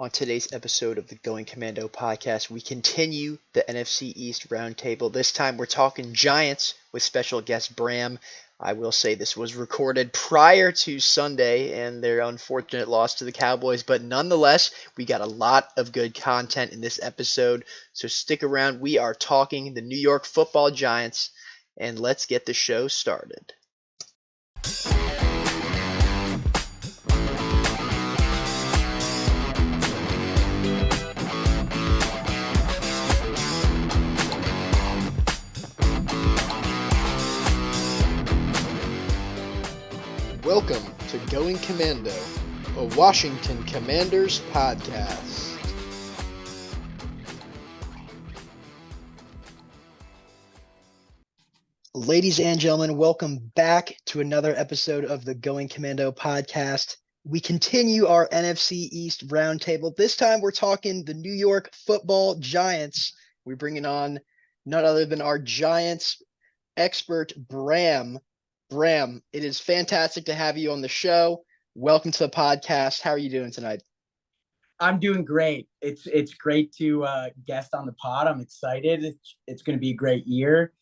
On today's episode of the Going Commando podcast, we continue the NFC East Roundtable. This time we're talking Giants with special guest Bram. I will say this was recorded prior to Sunday and their unfortunate loss to the Cowboys, but nonetheless, we got a lot of good content in this episode. So stick around. We are talking the New York Football Giants, and let's get the show started. Welcome to Going Commando, a Washington Commanders podcast. Ladies and gentlemen, welcome back to another episode of the Going Commando podcast. We continue our NFC East Roundtable. This time we're talking the New York Football Giants. We're bringing on none other than our Giants expert, Bram. Bram, it is fantastic to have you on the show. Welcome to the podcast. How are you doing tonight? I'm doing great. It's great to guest on the pod. I'm excited. It's going to be a great year.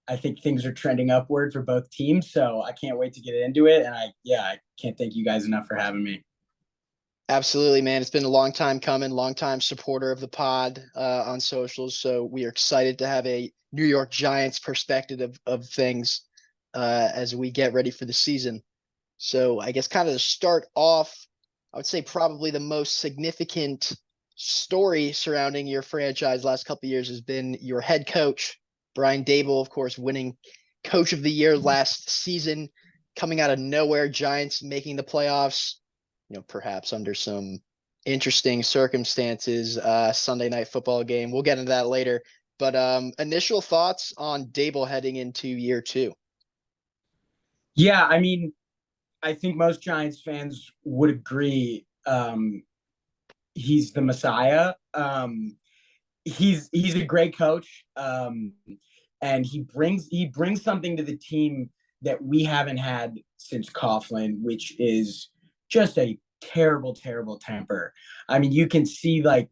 I think things are trending upward for both teams, so I can't wait to get into it. And I can't thank you guys enough for having me. Absolutely, man. It's been a long time coming, long time supporter of the pod on socials. So we are excited to have a New York Giants perspective of things as we get ready for the season. So I guess kind of to start off, I would say probably the most significant story surrounding your franchise last couple of years has been your head coach, Brian Daboll, of course, winning Coach of the Year last season, coming out of nowhere, Giants making the playoffs, perhaps under some interesting circumstances, Sunday Night Football game. We'll get into that later. But initial thoughts on Daboll heading into year two? Yeah, I mean, I think most Giants fans would agree he's the Messiah. He's a great coach, and he brings something to the team that we haven't had since Coughlin, which is just a terrible, terrible temper. I mean, you can see like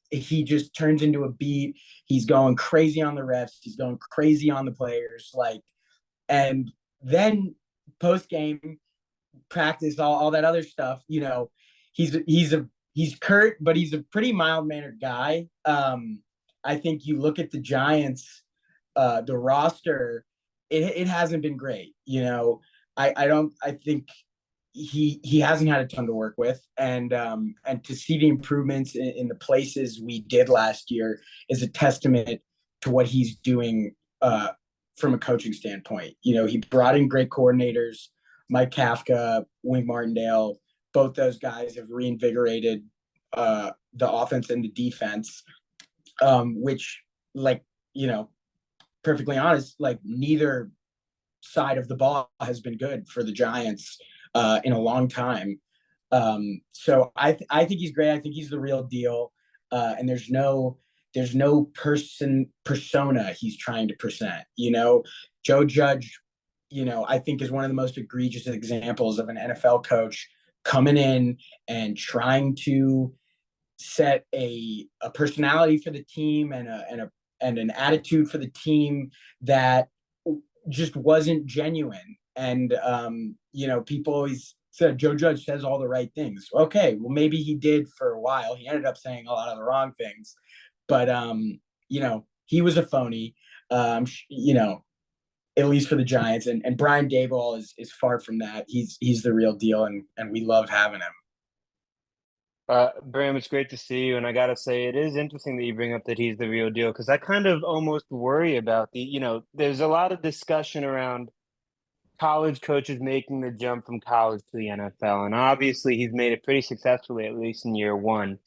he just turns into a beat. He's going crazy on the refs. He's going crazy on the players. And then post game practice, all that other stuff. He's curt, but he's a pretty mild mannered guy. I think you look at the Giants, the roster, it hasn't been great. I think he hasn't had a ton to work with, and to see the improvements in the places we did last year is a testament to what he's doing from a coaching standpoint. He brought in great coordinators, Mike Kafka, Wink Martindale. Both those guys have reinvigorated the offense and the defense, which, perfectly honest, neither side of the ball has been good for the Giants in a long time. So I think he's great. I think he's the real deal. And there's no persona he's trying to present. Joe Judge, I think is one of the most egregious examples of an NFL coach coming in and trying to set a personality for the team and an attitude for the team that just wasn't genuine. And people always said Joe Judge says all the right things. Okay, well, maybe he did for a while. He ended up saying a lot of the wrong things, but he was a phony. At least for the Giants, and Brian Daboll is far from that. He's the real deal, and we love having him. Bram, it's great to see you, and I gotta say, it is interesting that you bring up that he's the real deal, because I kind of almost worry about there's a lot of discussion around college coaches making the jump from college to the NFL, and obviously he's made it pretty successfully, at least in year one.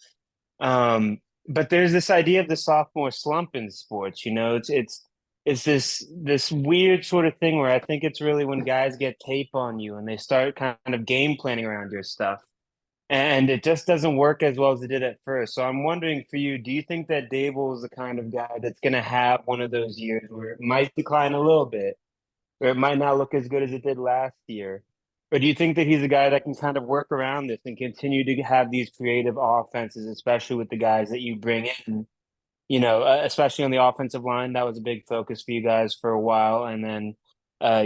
But there's this idea of the sophomore slump in sports. It's this weird sort of thing where I think it's really when guys get tape on you and they start kind of game planning around your stuff. And it just doesn't work as well as it did at first. So I'm wondering for you, do you think that Daboll is the kind of guy that's going to have one of those years where it might decline a little bit, or it might not look as good as it did last year? Or do you think that he's a guy that can kind of work around this and continue to have these creative offenses, especially with the guys that you bring in? Especially on the offensive line, that was a big focus for you guys for a while. And then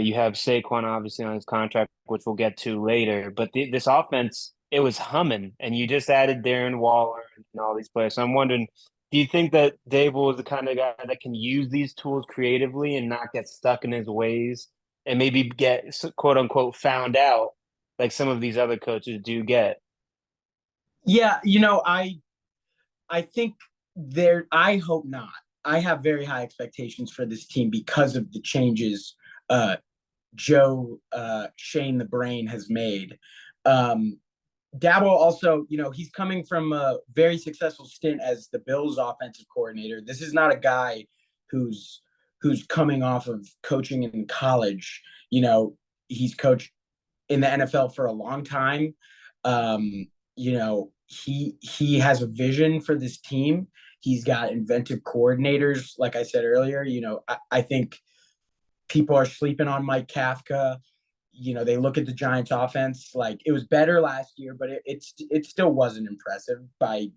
you have Saquon obviously on his contract, which we'll get to later. But this offense, it was humming, and you just added Darren Waller and all these players. So I'm wondering, do you think that Dable is the kind of guy that can use these tools creatively and not get stuck in his ways and maybe get quote unquote found out like some of these other coaches do get? Yeah, I think I hope not. I have very high expectations for this team because of the changes Joe Shane the Brain has made. Dabo also, he's coming from a very successful stint as the Bills offensive coordinator. This is not a guy who's coming off of coaching in college. He's coached in the NFL for a long time. He has a vision for this team. He's got inventive coordinators, like I said earlier. I think people are sleeping on Mike Kafka. They look at the Giants offense, like it was better last year, but it still wasn't impressive by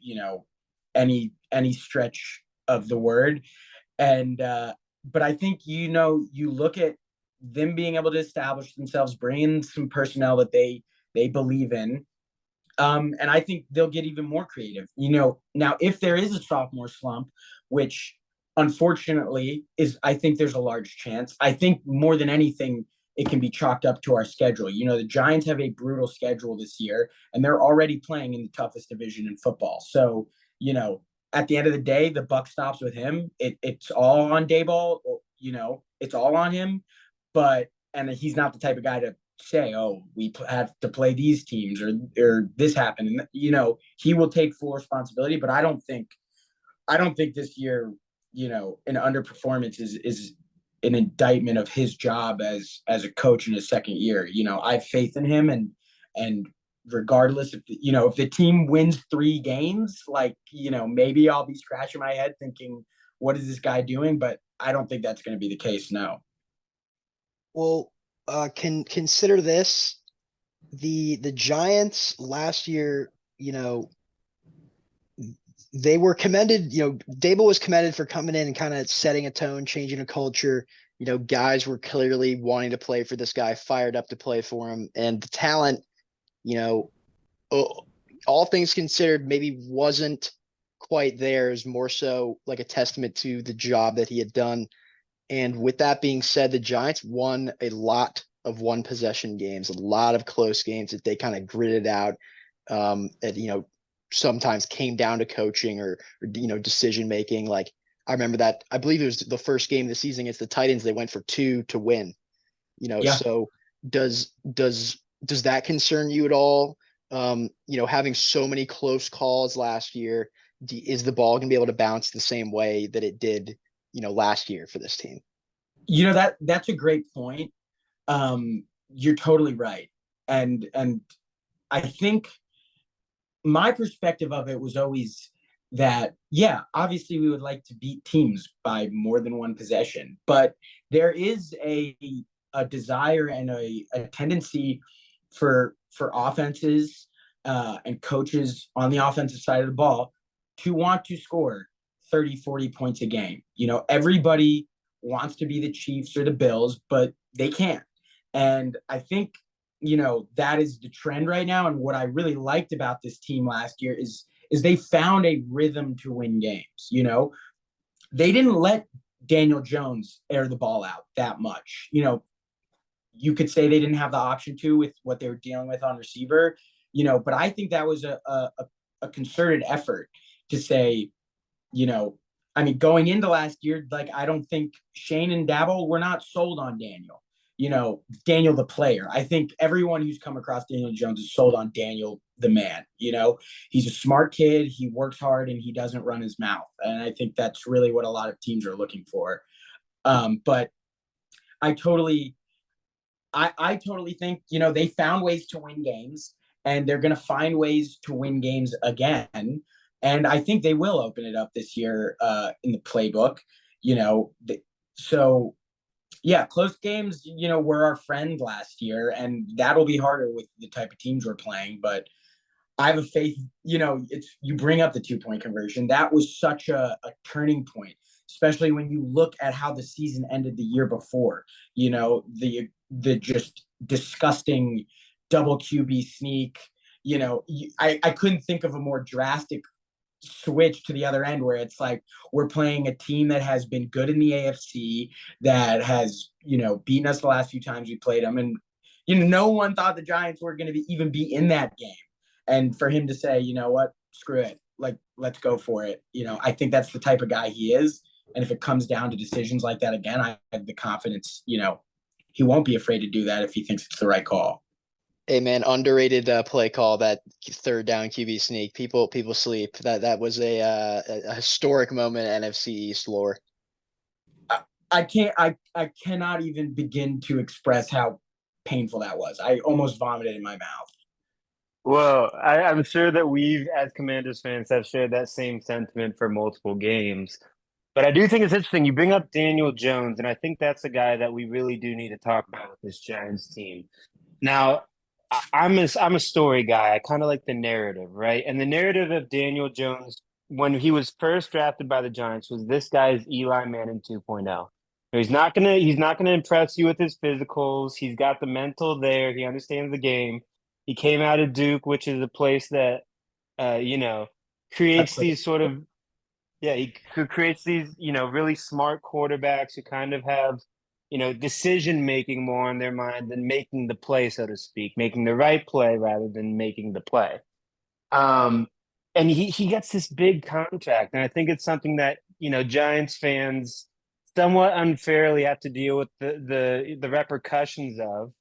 any stretch of the word. And but I think you look at them being able to establish themselves, bring in some personnel that they believe in. And I think they'll get even more creative. Now if there is a sophomore slump, which unfortunately I think there's a large chance. I think more than anything, it can be chalked up to our schedule. The Giants have a brutal schedule this year, and they're already playing in the toughest division in football. So, at the end of the day, the buck stops with him. It's all on Daboll. It's all on him. And he's not the type of guy to say, "Oh, we have to play these teams," or this happened. He will take full responsibility. But I don't think this year, an underperformance is an indictment of his job as a coach in his second year. I have faith in him, and regardless if the team wins 3 games, maybe I'll be scratching my head thinking, what is this guy doing? But I don't think that's going to be the case. No. Well, consider this: the Giants last year, they were commended. Dable was commended for coming in and kind of setting a tone, changing a culture. Guys were clearly wanting to play for this guy, fired up to play for him, and the talent, all things considered, maybe wasn't quite there. Is more so like a testament to the job that he had done. And with that being said, the Giants won a lot of one possession games, a lot of close games that they kind of gritted out. Sometimes came down to coaching or decision making. Like I remember that, I believe it was the first game of the season against the Titans, they went for 2 to win. Yeah. So does that concern you at all? Having so many close calls last year, is the ball gonna be able to bounce the same way that it did last year for this team? That's a great point. You're totally right. And I think my perspective of it was always that, yeah, obviously we would like to beat teams by more than one possession, but there is a desire and a tendency for offenses and coaches on the offensive side of the ball to want to score 30, 40 points a game. Everybody wants to be the Chiefs or the Bills, but they can't. And I think that is the trend right now. And what I really liked about this team last year is they found a rhythm to win games. They didn't let Daniel Jones air the ball out that much. You could say they didn't have the option to with what they were dealing with on receiver, but I think that was a concerted effort to say, going into last year, I don't think Shane and Dabo were not sold on Daniel. Daniel the player. I think everyone who's come across Daniel Jones is sold on Daniel the man. He's a smart kid, he works hard, and he doesn't run his mouth. And I think that's really what a lot of teams are looking for. But I totally think, they found ways to win games, and they're going to find ways to win games again. And I think they will open it up this year in the playbook. So Yeah, close games, were our friend last year, and that'll be harder with the type of teams we're playing. But I have a faith, it's you bring up the 2-point conversion. That was such a turning point, especially when you look at how the season ended the year before. The just disgusting double QB sneak. I couldn't think of a more drastic switch to the other end where it's like we're playing a team that has been good in the AFC, that has, beaten us the last few times we played them. And, no one thought the Giants were going to even be in that game. And for him to say, you know what, screw it, like, let's go for it. I think that's the type of guy he is. And if it comes down to decisions like that again, I have the confidence, he won't be afraid to do that if he thinks it's the right call. Hey man, underrated play call, that third down QB sneak. People sleep. That was a historic moment in NFC East lore. I cannot even begin to express how painful that was. I almost vomited in my mouth. Well, I'm sure that we, as Commanders fans, have shared that same sentiment for multiple games. But I do think it's interesting. You bring up Daniel Jones, and I think that's a guy that we really do need to talk about with this Giants team. Now, I'm a story guy. I kind of like the narrative, right? And the narrative of Daniel Jones when he was first drafted by the Giants was this guy is Eli Manning 2.0. He's not gonna impress you with his physicals. He's got the mental there. He understands the game. He came out of Duke, which is a place that creates these sort of he creates these really smart quarterbacks who kind of have decision making more on their mind than making the play, so to speak, making the right play rather than making the play. Um, and he gets this big contract, and I think it's something that Giants fans somewhat unfairly have to deal with the repercussions of,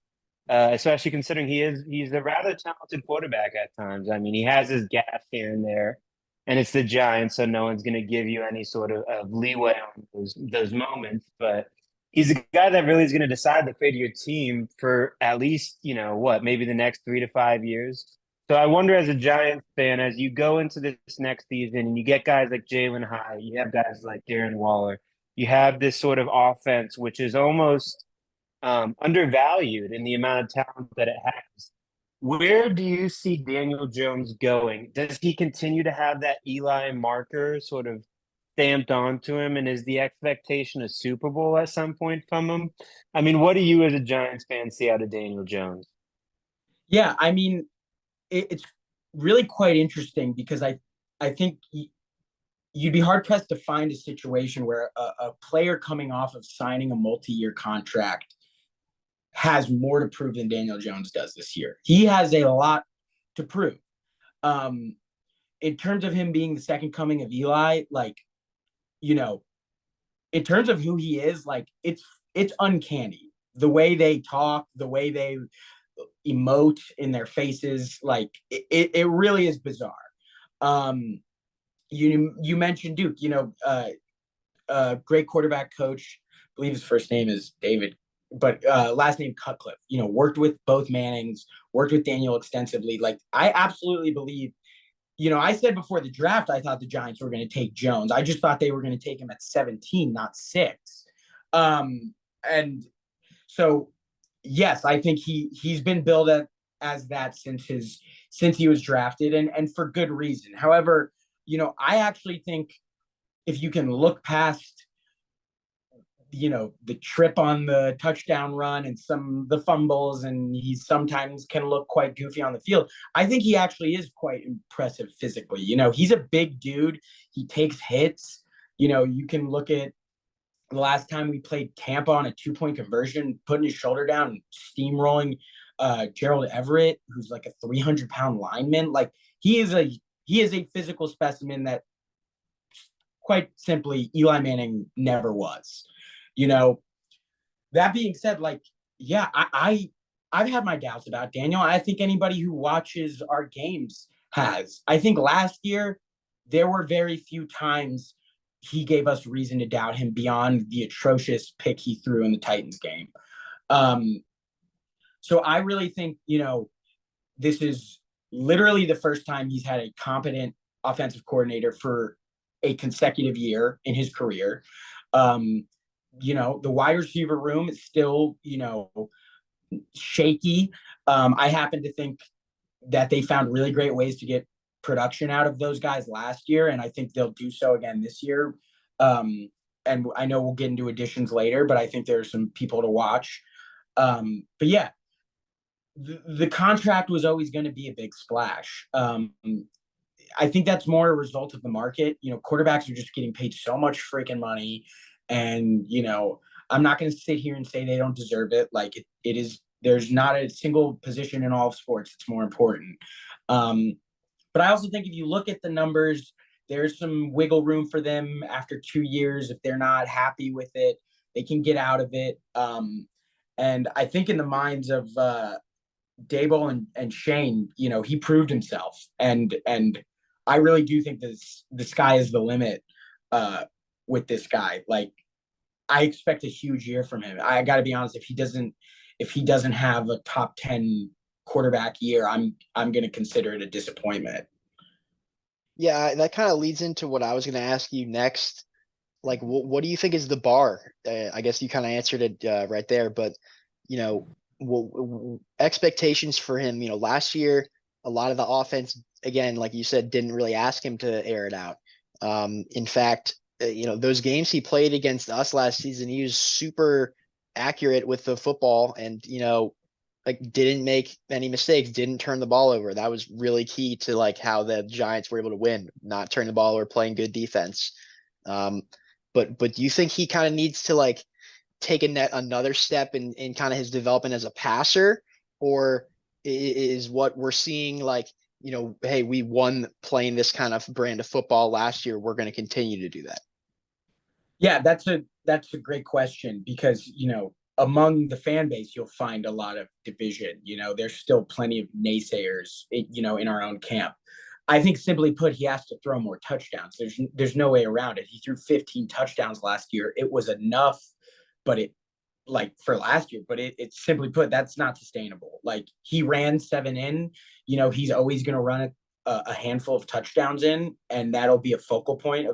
especially considering he's a rather talented quarterback at times. I mean, he has his gaps here and there, and it's the Giants, so no one's going to give you any sort of leeway on those moments. But he's a guy that really is going to decide the fate of your team for at least maybe the next 3 to 5 years. So I wonder, as a Giants fan, as you go into this next season and you get guys like Jalen Hyatt, you have guys like Darren Waller, you have this sort of offense which is almost undervalued in the amount of talent that it has. Where do you see Daniel Jones going? Does he continue to have that Eli marker sort of stamped onto him? And is the expectation a Super Bowl at some point from him? I mean, what do you as a Giants fan see out of Daniel Jones? Yeah, I mean, it's really quite interesting because I think you'd be hard pressed to find a situation where a player coming off of signing a multi-year contract has more to prove than Daniel Jones does this year. He has a lot to prove. In terms of him being the second coming of Eli, in terms of who he is, it's uncanny. The way they talk, the way they emote in their faces, it really is bizarre. You mentioned Duke, great quarterback coach. I believe his first name is David, but last name Cutcliffe. Worked with both Mannings, worked with Daniel extensively. I absolutely believe. I said before the draft, I thought the Giants were going to take Jones. I just thought they were going to take him at 17, not 6. And so, yes, I think he's been billed as that since he was drafted, and for good reason. However, I actually think if you can look past, the trip on the touchdown run and the fumbles, and he sometimes can look quite goofy on the field, I think he actually is quite impressive physically. He's a big dude. He takes hits. You can look at the last time we played Tampa on a 2-point conversion, putting his shoulder down and steamrolling Gerald Everett, who's like a 300-pound lineman. He is a physical specimen that, quite simply, Eli Manning never was. That being said, I've had my doubts about Daniel. I think anybody who watches our games has. I think last year there were very few times he gave us reason to doubt him beyond the atrocious pick he threw in the Titans game. So I really think, this is literally the first time he's had a competent offensive coordinator for a consecutive year in his career. the wide receiver room is still, shaky. I happen to think that they found really great ways to get production out of those guys last year, and I think they'll do so again this year. And I know we'll get into additions later, but I think there's some people to watch. But yeah, the contract was always going to be a big splash. I think that's more a result of the market. Quarterbacks are just getting paid so much freaking money, and I'm not going to sit here and say they don't deserve it. Like it is. There's not a single position in all of sports that's more important. But I also think if you look at the numbers, there's some wiggle room for them after 2 years. If they're not happy with it, they can get out of it. And I think in the minds of Dable and Shane, he proved himself, and I really do think the sky is the limit with this guy. Like I expect a huge year from him. I got to be honest, if he doesn't have a top 10 quarterback year, I'm going to consider it a disappointment. Yeah, that kind of leads into what I was going to ask you next. Like, what do you think is the bar? I guess you kind of answered it right there, but expectations for him. Last year, a lot of the offense, again, like you said, didn't really ask him to air it out. In fact, those games he played against us last season, he was super accurate with the football, and like didn't make any mistakes, didn't turn the ball over. That was really key to like how the Giants were able to win, not turn the ball over, playing good defense. But do you think he kind of needs to like take another step in kind of his development as a passer, or is what we're seeing like, hey, we won playing this kind of brand of football last year, we're going to continue to do that? Yeah, that's a great question because, among the fan base, you'll find a lot of division. There's still plenty of naysayers, in our own camp. I think simply put, he has to throw more touchdowns. There's no way around it. He threw 15 touchdowns last year. It was enough, but for last year, but it simply put, that's not sustainable. Like he ran 7 in, he's always going to run a handful of touchdowns in, and that'll be a focal point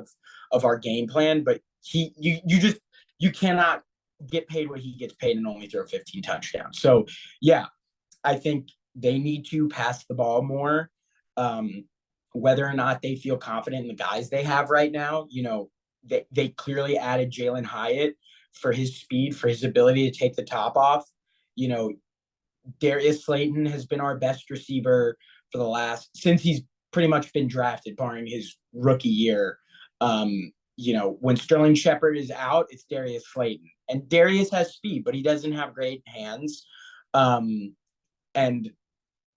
of our game plan. But you cannot get paid what he gets paid and only throw 15 touchdowns. So yeah, I think they need to pass the ball more. Whether or not they feel confident in the guys they have right now, they clearly added Jalen Hyatt for his speed, for his ability to take the top off. Darius Slayton has been our best receiver since he's pretty much been drafted, barring his rookie year. When Sterling Shepard is out, it's Darius Slayton. And Darius has speed, but he doesn't have great hands. And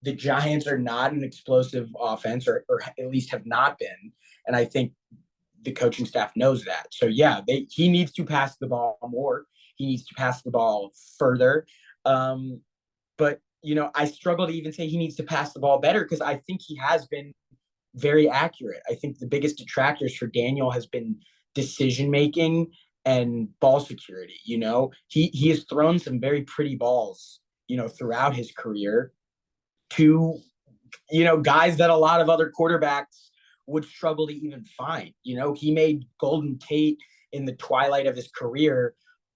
the Giants are not an explosive offense, or at least have not been. And I think the coaching staff knows that. So yeah, he needs to pass the ball more. He needs to pass the ball further. But I struggle to even say he needs to pass the ball better, because I think he has been very accurate. I think the biggest detractors for Daniel has been decision making and ball security. He has thrown some very pretty balls, throughout his career to, guys that a lot of other quarterbacks would struggle to even find. He made Golden Tate in the twilight of his career,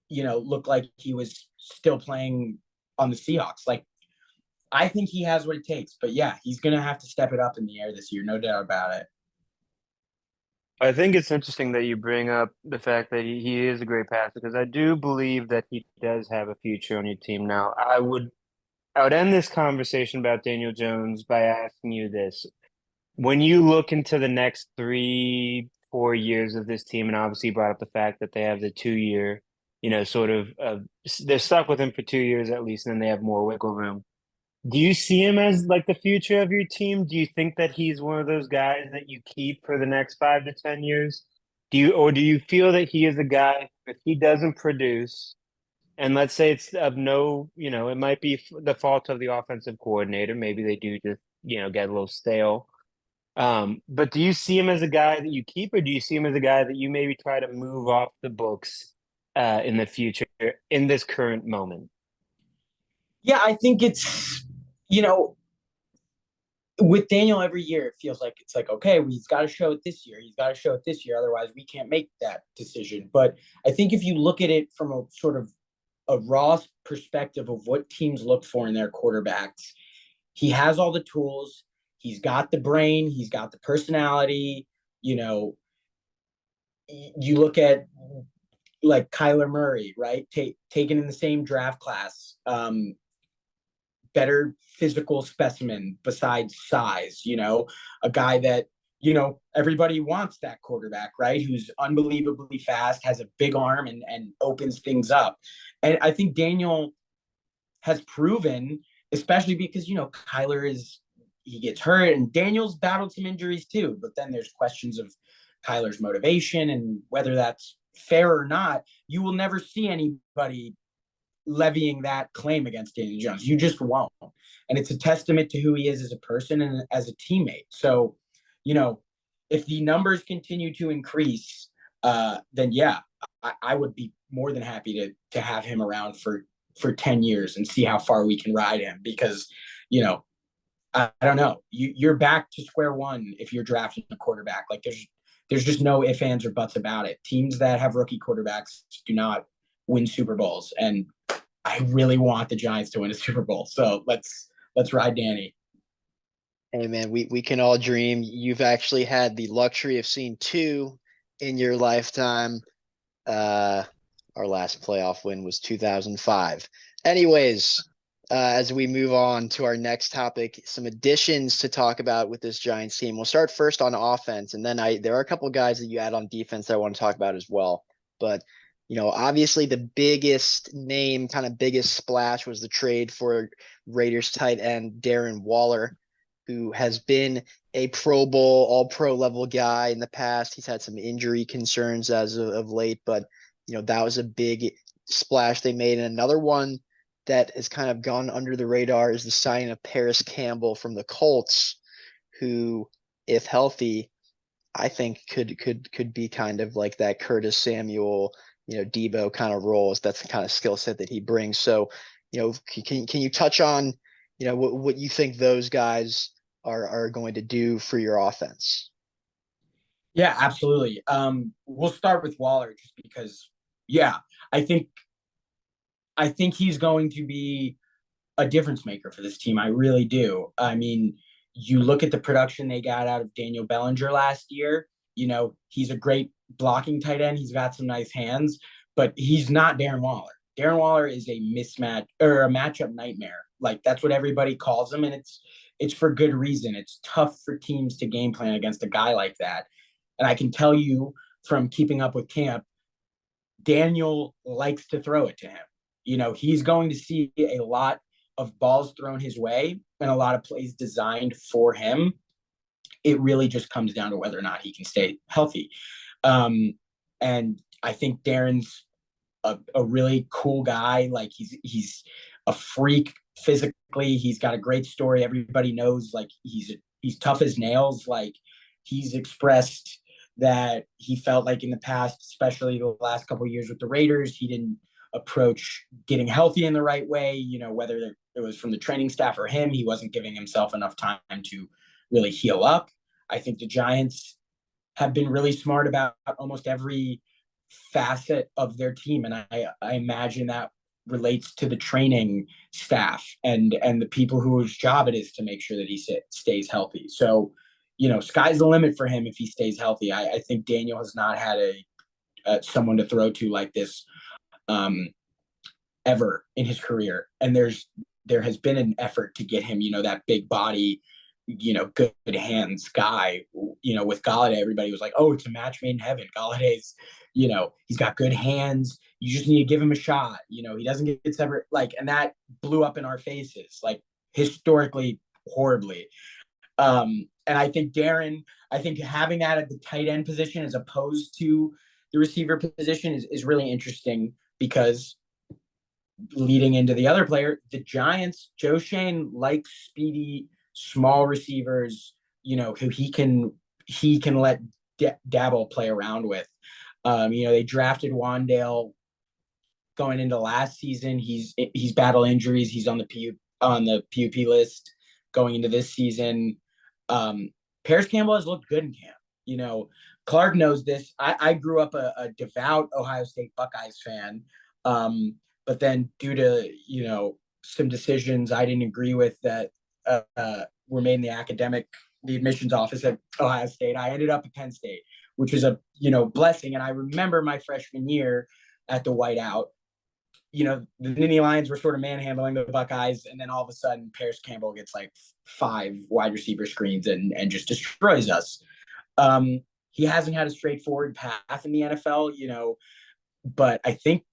look like he was still playing on the Seahawks. Like, I think he has what it takes, but yeah, he's going to have to step it up in the air this year. No doubt about it. I think it's interesting that you bring up the fact that he is a great passer, because I do believe that he does have a future on your team. Now, I would end this conversation about Daniel Jones by asking you this. When you look into the next 3-4 years of this team, and obviously you brought up the fact that they have the 2-year, they're stuck with him for 2 years at least, and then they have more wiggle room. Do you see him as like the future of your team? Do you think that he's one of those guys that you keep for the next 5 to 10 years? Do you feel that he is a guy, if he doesn't produce, and let's say it's of no, it might be the fault of the offensive coordinator. Maybe they do just, get a little stale. But do you see him as a guy that you keep, or do you see him as a guy that you maybe try to move off the books in the future, in this current moment? Yeah, I think it's, with Daniel every year, it feels like it's like, okay, he's got to show it this year. He's got to show it this year. Otherwise, we can't make that decision. But I think if you look at it from a sort of a raw perspective of what teams look for in their quarterbacks, he has all the tools. He's got the brain. He's got the personality. You know, you look at like Kyler Murray, right? Taken in the same draft class. Better physical specimen besides size, a guy that, everybody wants that quarterback, right? Who's unbelievably fast, has a big arm and opens things up. And I think Daniel has proven, especially because, Kyler he gets hurt and Daniel's battled some injuries too. But then there's questions of Kyler's motivation and whether that's fair or not. You will never see anybody levying that claim against Daniel Jones. You just won't. And it's a testament to who he is as a person and as a teammate. So, if the numbers continue to increase, then yeah, I would be more than happy to have him around for 10 years and see how far we can ride him because, I don't know. You're back to square one if you're drafting a quarterback. Like there's just no ifs, ands, or buts about it. Teams that have rookie quarterbacks do not win Super Bowls. And I really want the Giants to win a Super Bowl. So let's ride Danny. Hey man, we can all dream. You've actually had the luxury of seeing two in your lifetime. Our last playoff win was 2005. Anyways, as we move on to our next topic, some additions to talk about with this Giants team. We'll start first on offense, and then there are a couple guys that you add on defense that I want to talk about as well. But obviously the biggest name, kind of biggest splash was the trade for Raiders tight end Darren Waller, who has been a Pro Bowl, all-pro level guy in the past. He's had some injury concerns as of late, but that was a big splash they made. And another one that has kind of gone under the radar is the signing of Paris Campbell from the Colts, who, if healthy, I think could be kind of like that Curtis Samuel, Debo kind of roles. That's the kind of skill set that he brings. So, can you touch on, what you think those guys are going to do for your offense? Yeah, absolutely. We'll start with Waller just because, yeah, I think he's going to be a difference maker for this team. I really do. I mean, you look at the production they got out of Daniel Bellinger last year. He's a great blocking tight end. He's got some nice hands, but he's not Darren Waller. Darren Waller is a mismatch or a matchup nightmare. Like that's what everybody calls him, and it's for good reason. It's tough for teams to game plan against a guy like that. And I can tell you from keeping up with camp, Daniel likes to throw it to him. He's going to see a lot of balls thrown his way and a lot of plays designed for him. It really just comes down to whether or not he can stay healthy. And I think Darren's a really cool guy. Like he's a freak physically. He's got a great story. Everybody knows like he's tough as nails. Like he's expressed that he felt like in the past, especially the last couple of years with the Raiders, he didn't approach getting healthy in the right way. Whether it was from the training staff or him, he wasn't giving himself enough time to really heal up. I think the Giants have been really smart about almost every facet of their team. And I imagine that relates to the training staff and the people whose job it is to make sure that he stays healthy. So, sky's the limit for him if he stays healthy. I think Daniel has not had someone to throw to like this ever in his career. And there has been an effort to get him, that big body, good hands guy. With Galladay, everybody was like, oh, it's a match made in heaven. Galladay's, he's got good hands. You just need to give him a shot. He doesn't get separate, and that blew up in our faces, like historically horribly. And I think having that at the tight end position as opposed to the receiver position is really interesting because leading into the other player, the Giants, Joe Shane likes speedy, small receivers, who he can let Dabble play around with. They drafted Wandale going into last season. He's battled injuries. He's on the PUP list going into this season. Paris Campbell has looked good in camp. You know, Clark knows this. I grew up a devout Ohio State Buckeyes fan. But then due to, some decisions I didn't agree with that were made in the admissions office at Ohio State, I ended up at Penn State, which was a, blessing. And I remember my freshman year at the whiteout, the Nittany Lions were sort of manhandling the Buckeyes, and then all of a sudden, Paris Campbell gets like 5 wide receiver screens and just destroys us. He hasn't had a straightforward path in the NFL, but I think,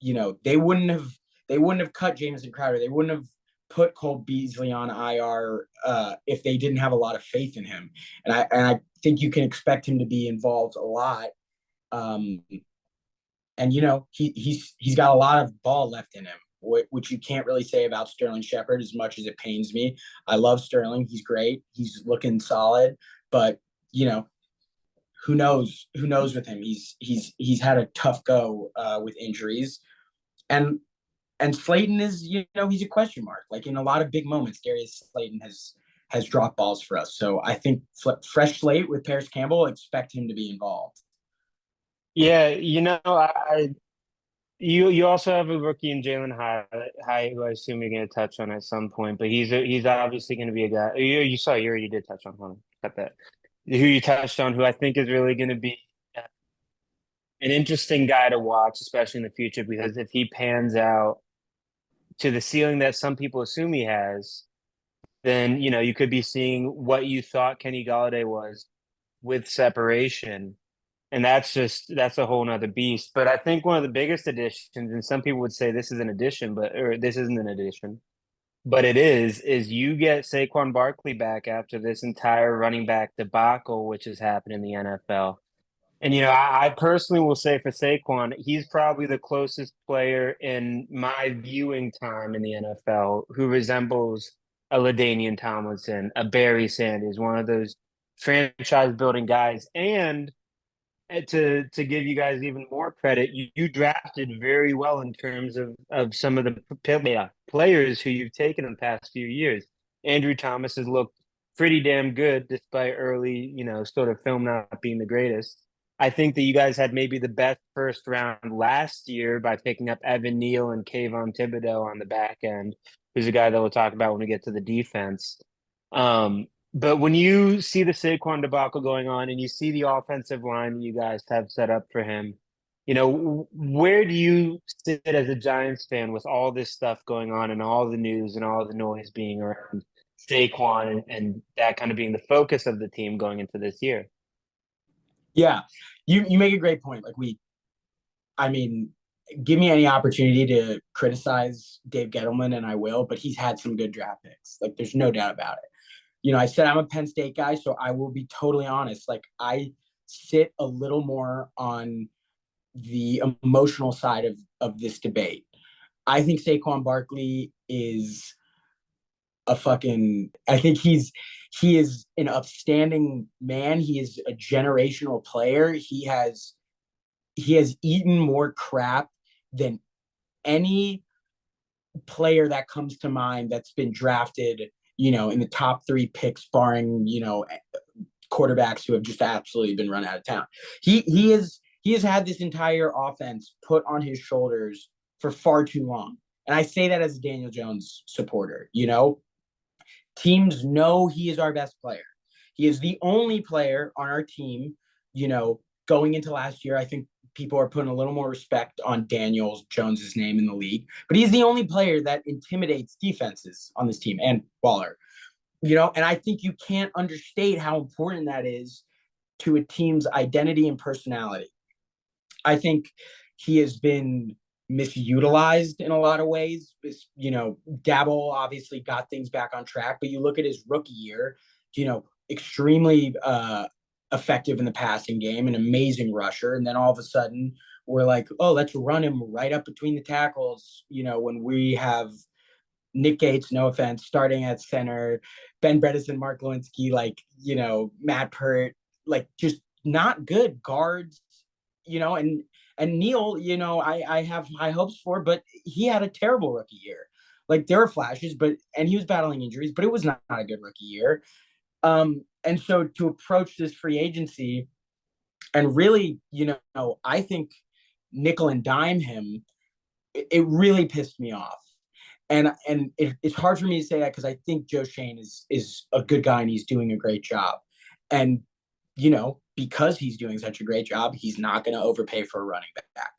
they wouldn't have cut Jamison Crowder. They wouldn't have put Cole Beasley on IR if they didn't have a lot of faith in him. And I think you can expect him to be involved a lot. And he's got a lot of ball left in him, which you can't really say about Sterling Shepard, as much as it pains me. I love Sterling. He's great. He's looking solid, but who knows with him? He's had a tough go with injuries, and Slayton is, he's a question mark. Like in a lot of big moments, Darius Slayton has dropped balls for us. So I think fresh slate with Paris Campbell, expect him to be involved. Yeah, you also have a rookie in Jalen High, who I assume you're going to touch on at some point, but he's obviously going to be a guy. You already did touch on him. Got that. Who you touched on, who I think is really going to be an interesting guy to watch, especially in the future, because if he pans out to the ceiling that some people assume he has, then you could be seeing what you thought Kenny Golladay was with separation. And that's a whole nother beast. But I think one of the biggest additions, and some people would say this is an addition, or this isn't an addition, but it is you get Saquon Barkley back after this entire running back debacle, which has happened in the NFL. And, I personally will say for Saquon, he's probably the closest player in my viewing time in the NFL who resembles a LaDainian Tomlinson, a Barry Sanders, one of those franchise building guys. And to give you guys even more credit, you drafted very well in terms of some of the players who you've taken in the past few years. Andrew Thomas has looked pretty damn good despite early, sort of film not being the greatest. I think that you guys had maybe the best first round last year by picking up Evan Neal and Kayvon Thibodeau on the back end, who's a guy that we'll talk about when we get to the defense. But when you see the Saquon debacle going on and you see the offensive line you guys have set up for him, where do you sit as a Giants fan with all this stuff going on and all the news and all the noise being around Saquon and that kind of being the focus of the team going into this year? Yeah, you make a great point. Give me any opportunity to criticize Dave Gettleman and I will, but he's had some good draft picks. Like, there's no doubt about it. I said I'm a Penn State guy, so I will be totally honest. Like, I sit a little more on the emotional side of this debate. I think Saquon Barkley is I think he is an upstanding man. He is a generational player. He has eaten more crap than any player that comes to mind that's been drafted, in the top 3 picks, barring, quarterbacks who have just absolutely been run out of town. He has had this entire offense put on his shoulders for far too long. And I say that as a Daniel Jones supporter, Teams know he is our best player. He is the only player on our team, going into last year. I think people are putting a little more respect on Daniel Jones's name in the league, but he's the only player that intimidates defenses on this team, and Waller, and I think you can't understate how important that is to a team's identity and personality. I think he has been misutilized in a lot of ways. Dabble obviously got things back on track, but you look at his rookie year, extremely effective in the passing game, an amazing rusher. And then all of a sudden we're like, oh, let's run him right up between the tackles. When we have Nick Gates, no offense, starting at center, Ben Bredesen, Mark Lewinsky, Matt Pert, just not good guards, and Neal, I have high hopes for, but he had a terrible rookie year. There were flashes, and he was battling injuries, but it was not a good rookie year. And so to approach this free agency and really, I think nickel and dime him, it really pissed me off. And it's hard for me to say that because I think Joe Shane is a good guy and he's doing a great job. And, because he's doing such a great job, he's not going to overpay for a running back.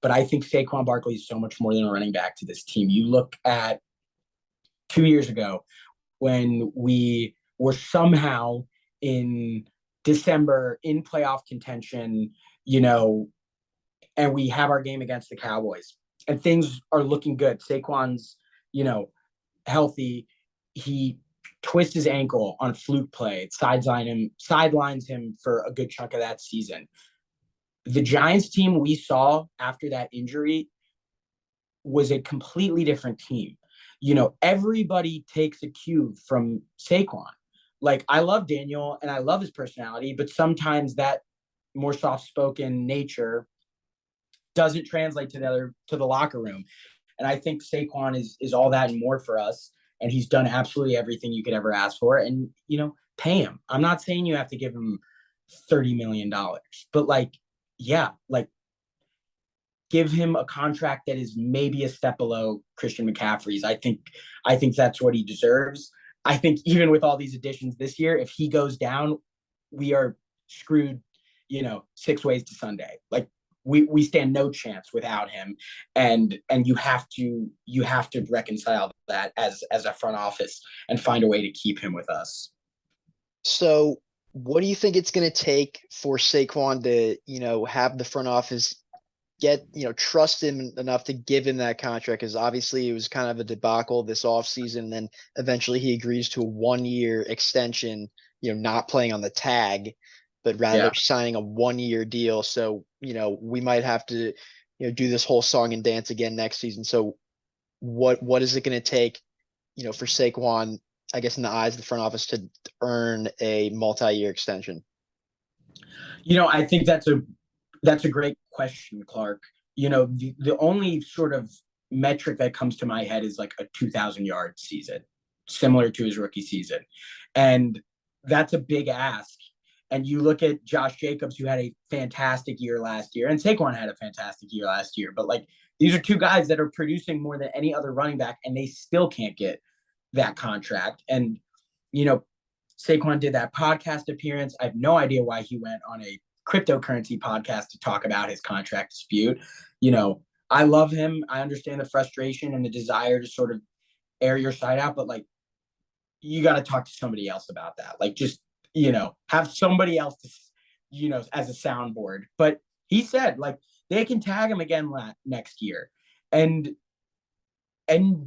But I think Saquon Barkley is so much more than a running back to this team. You look at 2 years ago when we were somehow in December in playoff contention, and we have our game against the Cowboys and things are looking good. Saquon's, healthy. He twists his ankle on a fluke play. It sidelines him for a good chunk of that season. The Giants team we saw after that injury was a completely different team. Everybody takes a cue from Saquon. Like, I love Daniel and I love his personality, but sometimes that more soft-spoken nature doesn't translate to the locker room. And I think Saquon is all that and more for us. And he's done absolutely everything you could ever ask for. And, pay him. I'm not saying you have to give him $30 million, but give him a contract that is maybe a step below Christian McCaffrey's. I think that's what he deserves. I think even with all these additions this year, if he goes down, we are screwed, 6 ways to Sunday. Like, we stand no chance without him. And you have to reconcile that as a front office and find a way to keep him with us. So what do you think it's going to take for Saquon to, have the front office get, trust him enough to give him that contract? Because obviously it was kind of a debacle this offseason. And then eventually he agrees to a 1-year extension, not playing on the tag, but rather signing a 1-year deal. So, we might have to, do this whole song and dance again next season. So what is it going to take, for Saquon, I guess, in the eyes of the front office to earn a multi-year extension? I think that's a great question, Clark. The only sort of metric that comes to my head is like a 2,000-yard season, similar to his rookie season. And that's a big ask. And you look at Josh Jacobs, who had a fantastic year last year, and Saquon had a fantastic year last year. But these are two guys that are producing more than any other running back, and they still can't get that contract. And, Saquon did that podcast appearance. I have no idea why he went on a cryptocurrency podcast to talk about his contract dispute. I love him. I understand the frustration and the desire to sort of air your side out, but you got to talk to somebody else about that. Have somebody else to, as a soundboard. But he said they can tag him again next year. And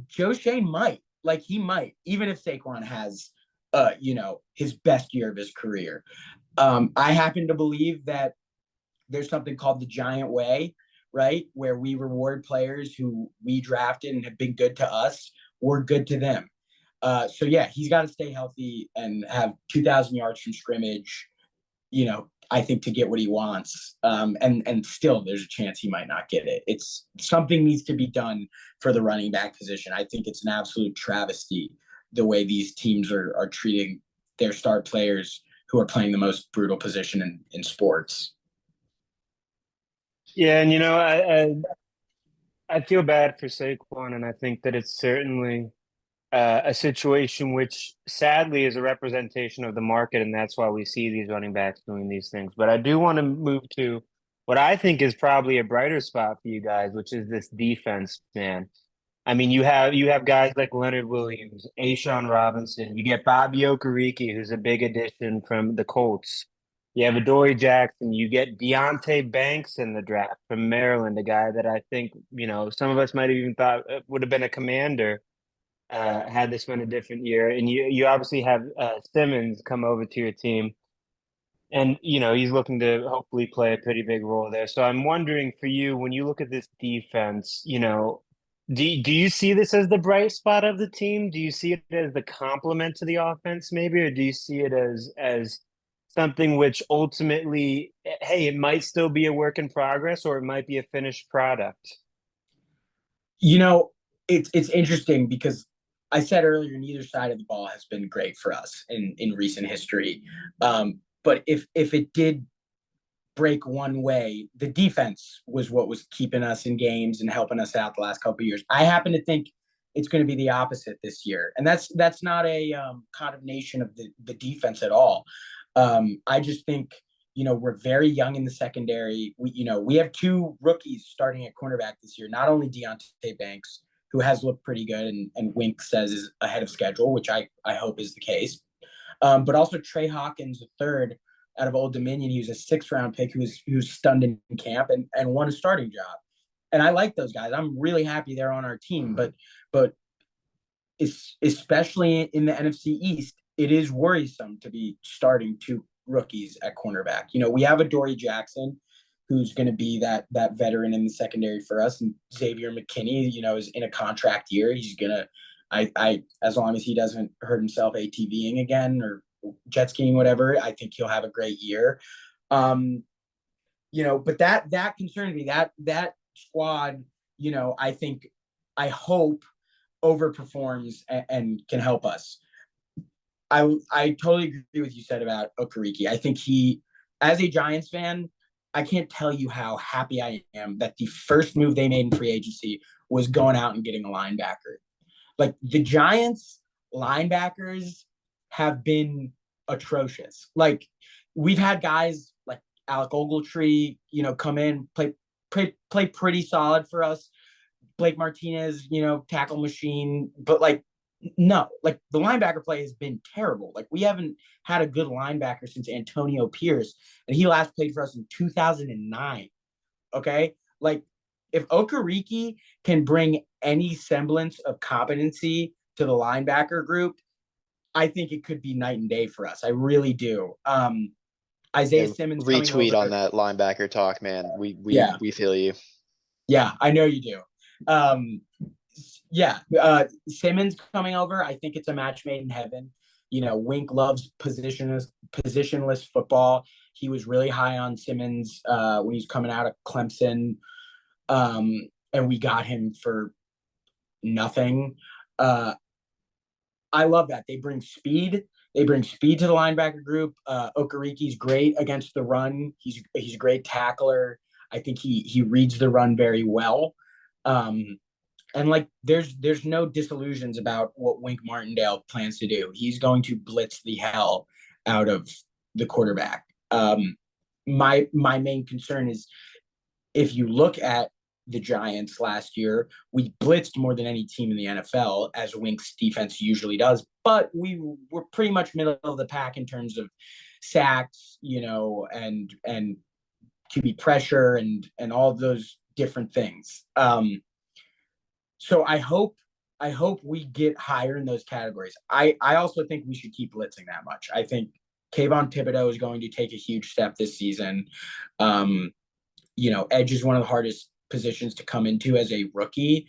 Joe Shane might, he might, even if Saquon has, his best year of his career. I happen to believe that there's something called the Giant Way, right? Where we reward players who we drafted and have been good to us. We're good to them. He's got to stay healthy and have 2,000 yards from scrimmage, I think, to get what he wants. And still there's a chance he might not get it. It's something needs to be done for the running back position. I think it's an absolute travesty the way these teams are treating their star players who are playing the most brutal position in sports. Yeah, and I feel bad for Saquon, and I think that it's certainly a situation which sadly is a representation of the market, and that's why we see these running backs doing these things. But I do want to move to what I think is probably a brighter spot for you guys, which is this defense, man. I mean, you have guys like Leonard Williams, A'Shawn Robinson. You get Bobby Okereke, who's a big addition from the Colts. You have Adoree Jackson. You get Deonte Banks in the draft from Maryland, a guy that I think, some of us might have even thought would have been a Commander had this been a different year. And you obviously have Simmons come over to your team. And, he's looking to hopefully play a pretty big role there. So I'm wondering for you, when you look at this defense, do you see this as the bright spot of the team? Do you see it as the complement to the offense maybe? Or do you see it as something which ultimately, hey, it might still be a work in progress or it might be a finished product? It's interesting because I said earlier, neither side of the ball has been great for us in recent history. But if it did break one way, the defense was what was keeping us in games and helping us out the last couple of years. I happen to think it's going to be the opposite this year, and that's not a condemnation of the defense at all. I just think we're very young in the secondary. We have two rookies starting at cornerback this year. Not only Deontay Banks, who has looked pretty good, and Wink says is ahead of schedule, which I hope is the case. But also Trey Hawkins, the third out of Old Dominion. He was a 6th-round pick who was stunned in camp and won a starting job. And I like those guys. I'm really happy they're on our team. But especially in the NFC East, it is worrisome to be starting two rookies at cornerback. We have a Dory Jackson who's going to be that veteran in the secondary for us, and Xavier McKinney, is in a contract year. He's gonna, I as long as he doesn't hurt himself ATVing again or jet skiing, whatever, I think he'll have a great year. But that concerns me. That squad, I hope overperforms and can help us. I totally agree with you said about Okereke. I think as a Giants fan, I can't tell you how happy I am that the first move they made in free agency was going out and getting a linebacker. Like, the Giants linebackers have been atrocious. Like, we've had guys like Alec Ogletree, come in, play pretty solid for us. Blake Martinez, tackle machine, but no, the linebacker play has been terrible. We haven't had a good linebacker since Antonio Pierce, and he last played for us in 2009. Okay? If Okereke can bring any semblance of competency to the linebacker group, I think it could be night and day for us. I really do. Isaiah Simmons retweet on that linebacker talk, man. We feel you. Yeah, I know you do. Simmons coming over, I think it's a match made in heaven. Wink loves positionless football. He was really high on Simmons when he's coming out of Clemson, and we got him for nothing. I love that. They bring speed. They bring speed to the linebacker group. Okereke's great against the run. He's a great tackler. I think he reads the run very well. And there's no disillusions about what Wink Martindale plans to do. He's going to blitz the hell out of the quarterback. My main concern is, if you look at the Giants last year, we blitzed more than any team in the NFL, as Wink's defense usually does, but we were pretty much middle of the pack in terms of sacks, and QB pressure and all of those different things. So I hope we get higher in those categories. I also think we should keep blitzing that much. I think Kayvon Thibodeau is going to take a huge step this season. Edge is one of the hardest positions to come into as a rookie.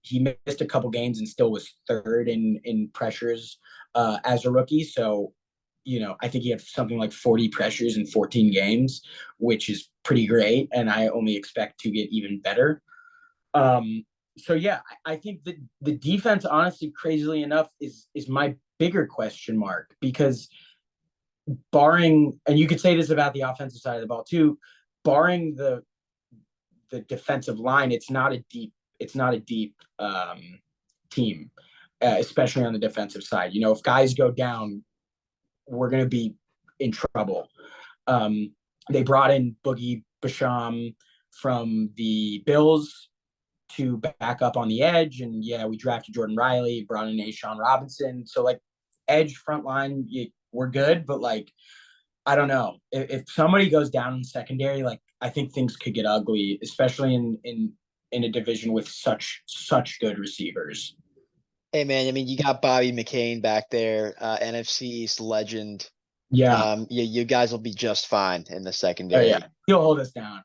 He missed a couple games and still was third in pressures as a rookie. So, I think he had something like 40 pressures in 14 games, which is pretty great. And I only expect to get even better. So yeah, I think that the defense, honestly, crazily enough, is my bigger question mark, because barring, and you could say this about the offensive side of the ball too, barring the defensive line, it's not a deep team, especially on the defensive side. If guys go down, we're going to be in trouble. They brought in Boogie Basham from the Bills to back up on the edge, and we drafted Jordan Riley, brought in Ashawn Robinson. So edge, front line, we're good, but I don't know, if somebody goes down in secondary, I think things could get ugly, especially in a division with such good receivers. Hey man, you got Bobby McCain back there, NFC East legend. Yeah. You guys will be just fine in the secondary. Oh, yeah. He'll hold us down.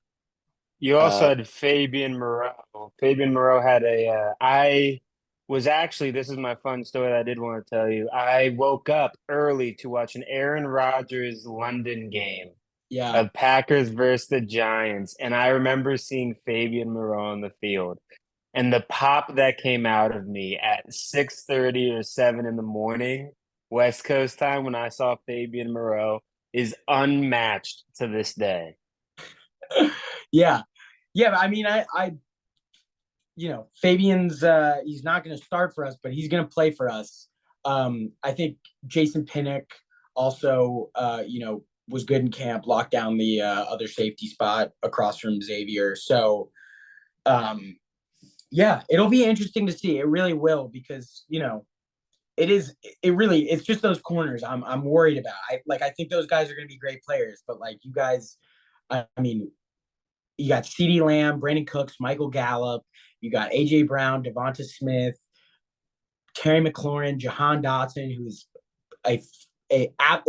You also had Fabian Moreau. Fabian Moreau had this is my fun story that I did want to tell you. I woke up early to watch an Aaron Rodgers London game. Yeah. Of Packers versus the Giants. And I remember seeing Fabian Moreau on the field. And the pop that came out of me at 6:30 or 7 in the morning, West Coast time, when I saw Fabian Moreau, is unmatched to this day. Yeah. Yeah, but I mean, Fabian's he's not going to start for us, but he's going to play for us. I think Jason Pinnock also, was good in camp, locked down the other safety spot across from Xavier. So, yeah, it'll be interesting to see. It really will, because it's just those corners I'm worried about. I think those guys are going to be great players, but like you guys, I mean, you got CeeDee Lamb, Brandon Cooks, Michael Gallup. You got AJ Brown, Devonta Smith, Terry McLaurin, Jahan Dotson, who's an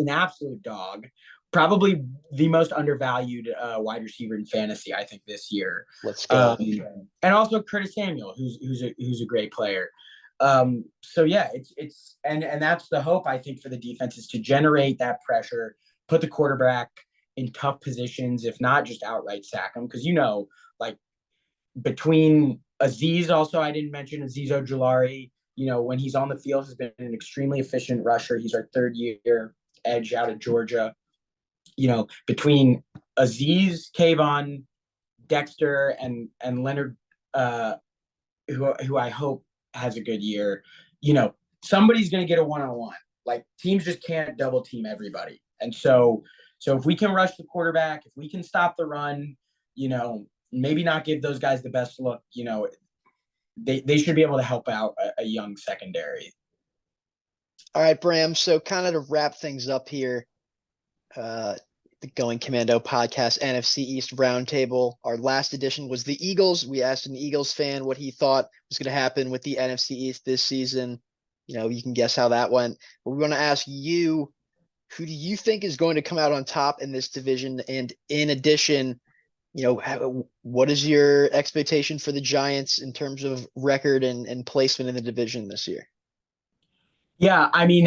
absolute dog, probably the most undervalued wide receiver in fantasy, I think, this year. Let's go. And also Curtis Samuel, who's a great player. So yeah, it's and that's the hope, I think, for the defense, is to generate that pressure, put the quarterback in tough positions, if not just outright sack him, because like between Azeez, also I didn't mention Azeez Ojulari. When he's on the field, has been an extremely efficient rusher. He's our third-year edge out of Georgia. Between Azeez, Kayvon, Dexter, and Leonard, who I hope has a good year, somebody's going to get a one-on-one. Like, teams just can't double team everybody. And so if we can rush the quarterback, if we can stop the run, maybe not give those guys the best look, they should be able to help out a young secondary. All right, Bram. So kind of to wrap things up here, the Going Commando podcast, NFC East Roundtable. Our last edition was the Eagles. We asked an Eagles fan what he thought was going to happen with the NFC East this season. You can guess how that went. But we want to ask you, who do you think is going to come out on top in this division? And in addition, what is your expectation for the Giants in terms of record and placement in the division this year? Yeah, I mean,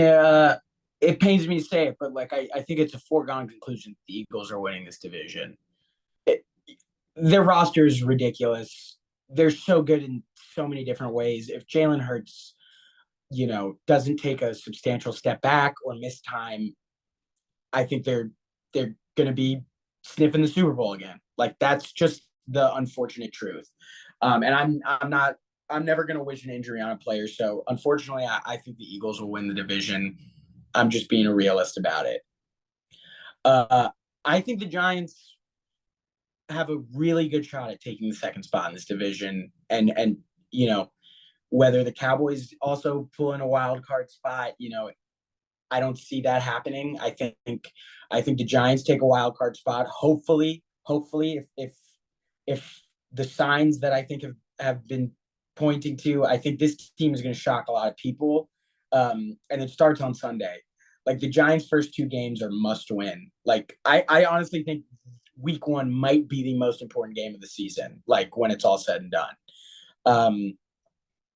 it pains me to say it, but I think it's a foregone conclusion the Eagles are winning this division. Their roster is ridiculous. They're so good in so many different ways. If Jalen Hurts, doesn't take a substantial step back or miss time, I think they're going to be sniffing the Super Bowl again. Like, that's just the unfortunate truth. And I'm never going to wish an injury on a player. So unfortunately, I think the Eagles will win the division. I'm just being a realist about it. I think the Giants have a really good shot at taking the second spot in this division. And whether the Cowboys also pull in a wild card spot, I don't see that happening. I think the Giants take a wild card spot. Hopefully, if the signs that I think have been pointing to, I think this team is going to shock a lot of people. And it starts on Sunday. Like, the Giants' first two games are must win. Like, I honestly think week 1 might be the most important game of the season, like, when it's all said and done.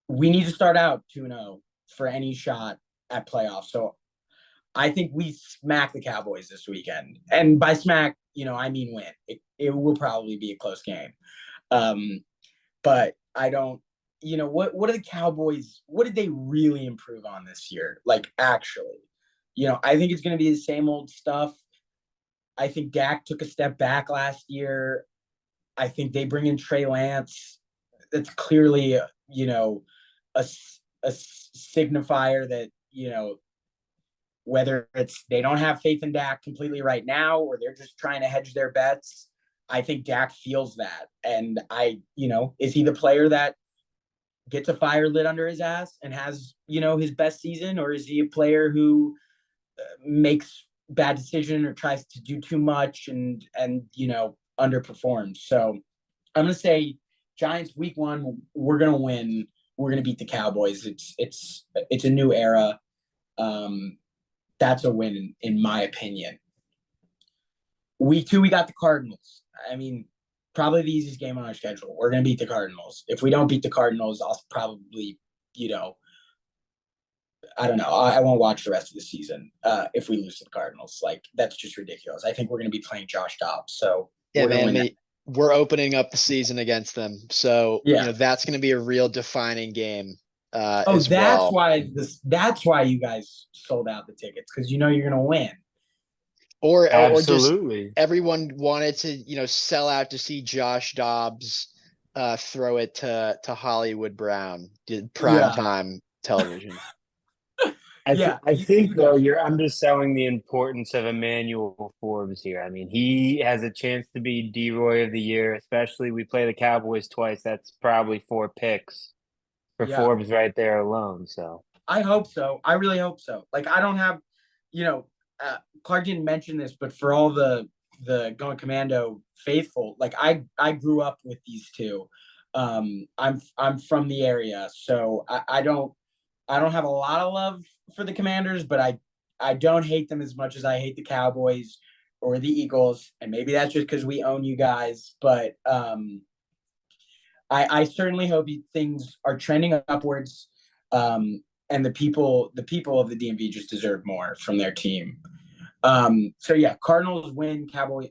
We need to start out 2-0 for any shot at playoffs. So I think we smack the Cowboys this weekend. And by smack, I mean win. It will probably be a close game. But I don't, what are the Cowboys, what did they really improve on this year? Like, actually, I think it's going to be the same old stuff. I think Dak took a step back last year. I think they bring in Trey Lance. That's clearly, a signifier that, whether it's they don't have faith in Dak completely right now, or they're just trying to hedge their bets, I think Dak feels that. And is he the player that gets a fire lit under his ass and has, his best season? Or is he a player who makes bad decision or tries to do too much and underperforms? So I'm going to say Giants week 1, we're going to win. We're going to beat the Cowboys. It's a new era. That's a win in my opinion. Week 2, we got the Cardinals. I mean, probably the easiest game on our schedule. We're going to beat the Cardinals. If we don't beat the Cardinals, I'll probably, I don't know. I won't watch the rest of the season if we lose to the Cardinals. Like, that's just ridiculous. I think we're going to be playing Josh Dobbs. So yeah, man. we're opening up the season against them. So, Yeah. that's going to be a real defining game Oh, as well. that's why you guys sold out the tickets, because you're gonna win. Or just Absolutely. everyone wanted to, sell out to see Josh Dobbs throw it to Hollywood Brown, did prime Yeah. time television. Yeah. I think though you're underselling the importance of Emmanuel Forbes here. I mean, he has a chance to be D-Roy of the year, especially we play the Cowboys twice. That's probably 4 picks for Yeah. Forbes right there alone. So I hope so. I really hope so. Like, I don't have, Clark didn't mention this, but for all the Going Commando faithful, like I grew up with these two. I'm from the area, so I don't have a lot of love for the Commanders, but I don't hate them as much as I hate the Cowboys or the Eagles, and maybe that's just because we own you guys. But I certainly hope things are trending upwards. And the people of the DMV just deserve more from their team. So yeah, Cardinals win, Cowboys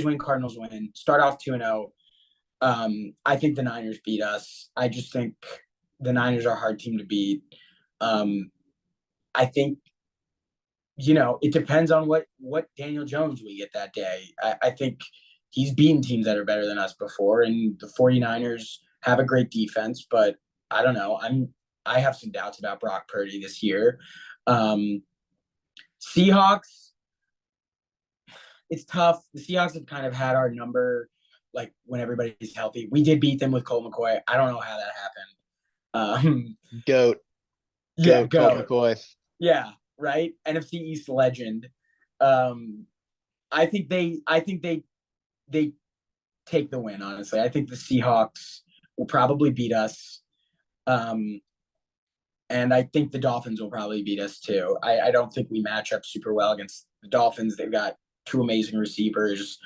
win, Cardinals win. Start off 2-0. I think the Niners beat us. I just think the Niners are a hard team to beat. I think it depends on what Daniel Jones we get that day. I think he's beaten teams that are better than us before, and the 49ers have a great defense, but I don't know. I have some doubts about Brock Purdy this year. Seahawks, it's tough. The Seahawks have kind of had our number, like when everybody's healthy. We did beat them with Colt McCoy. I don't know how that happened. Goat. Yeah, Colt go. McCoy. Yeah, right. NFC East legend. I think they take the win. Honestly, I think the Seahawks will probably beat us. And I think the Dolphins will probably beat us too. I don't think we match up super well against the Dolphins. They've got two amazing receivers.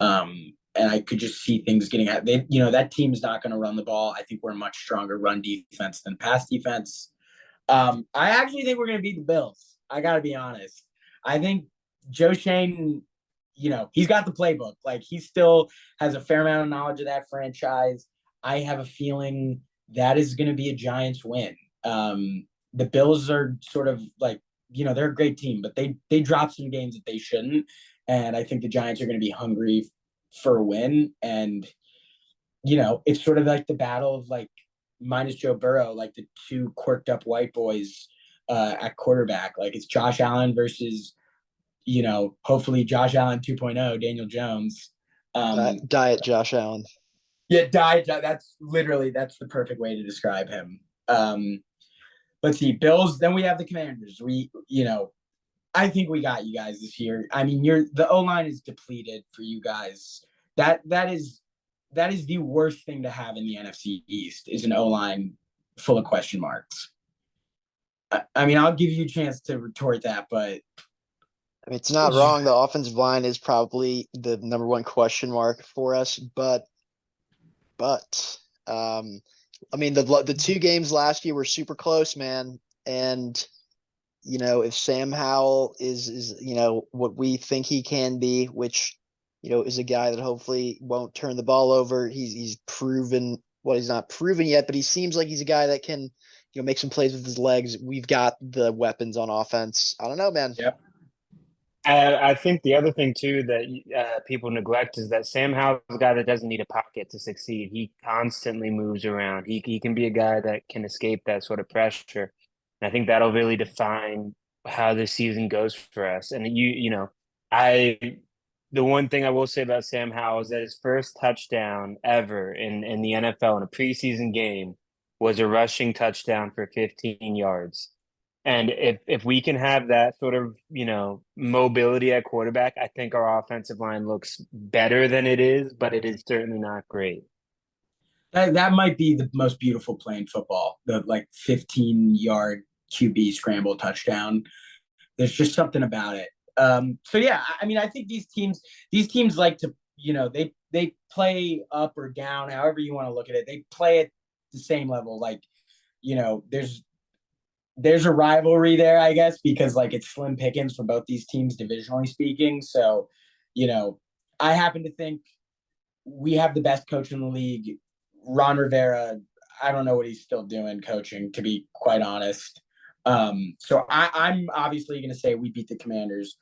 And I could just see things getting at that team's not going to run the ball. I think we're a much stronger run defense than pass defense. I actually think we're going to beat the Bills. I got to be honest. I think Joe Shane, he's got the playbook. Like, he still has a fair amount of knowledge of that franchise. I have a feeling that is going to be a Giants win. The Bills are sort of like, they're a great team, but they dropped some games that they shouldn't. And I think the Giants are going to be hungry for a win. And, it's sort of like the battle of, like, minus Joe Burrow, like the two quirked up white boys at quarterback. Like, it's Josh Allen versus, hopefully Josh Allen 2.0, Daniel Jones. Diet Josh Allen. Yeah, that's the perfect way to describe him. Let's see, Bills. Then we have the Commanders. I think we got you guys this year. I mean, the O-line is depleted for you guys. That is the worst thing to have in the NFC East, is an O-line full of question marks. I mean, I'll give you a chance to retort that, but I mean, it's not wrong. The offensive line is probably the number one question mark for us, but I mean, the two games last year were super close, man. And if Sam Howell is what we think he can be, which is a guy that hopefully won't turn the ball over. He's proven he's not proven yet, but he seems like he's a guy that can make some plays with his legs. We've got the weapons on offense. I don't know, man. Yep. I think the other thing too that people neglect is that Sam Howell's a guy that doesn't need a pocket to succeed. He constantly moves around. He can be a guy that can escape that sort of pressure. And I think that'll really define how this season goes for us. And the one thing I will say about Sam Howell is that his first touchdown ever in the NFL in a preseason game was a rushing touchdown for 15 yards. And if we can have that sort of, mobility at quarterback, I think our offensive line looks better than it is, but it is certainly not great. That might be the most beautiful play in football, the 15-yard QB scramble touchdown. There's just something about it. So yeah, I mean, I think these teams like to, they play up or down, however you want to look at it. They play at the same level. Like, there's a rivalry there, I guess, because it's slim pickings for both these teams, divisionally speaking. So, I happen to think we have the best coach in the league. Ron Rivera, I don't know what he's still doing coaching, to be quite honest. So I'm obviously going to say we beat the Commanders.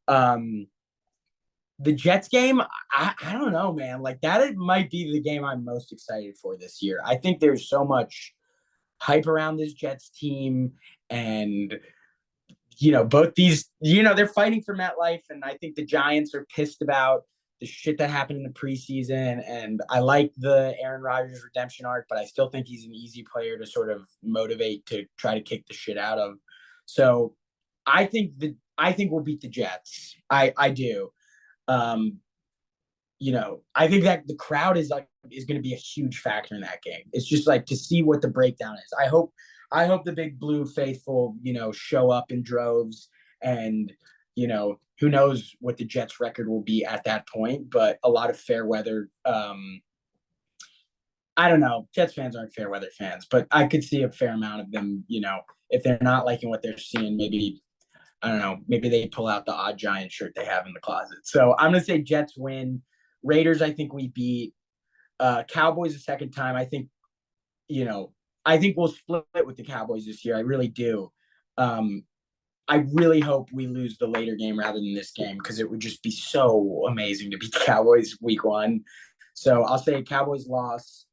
The Jets game, I don't know, man. Like that might be the game I'm most excited for this year. I think there's so much hype around this Jets team, and both these, they're fighting for MetLife, and I think the Giants are pissed about the shit that happened in the preseason. And I like the Aaron Rodgers redemption arc, but I still think he's an easy player to sort of motivate to try to kick the shit out of. So I think we'll beat the Jets. I do. I think that the crowd is going to be a huge factor in that game. It's just like to see what the breakdown is. I hope the Big Blue faithful, show up in droves, and, who knows what the Jets record will be at that point, but a lot of fair weather. I don't know. Jets fans aren't fair weather fans, but I could see a fair amount of them, if they're not liking what they're seeing, maybe, I don't know, maybe they pull out the odd Giant shirt they have in the closet. So I'm going to say Jets win. Raiders, I think we beat. Cowboys a second time. I think we'll split with the Cowboys this year. I really do. I really hope we lose the later game rather than this game, because it would just be so amazing to beat the Cowboys week 1. So I'll say Cowboys loss.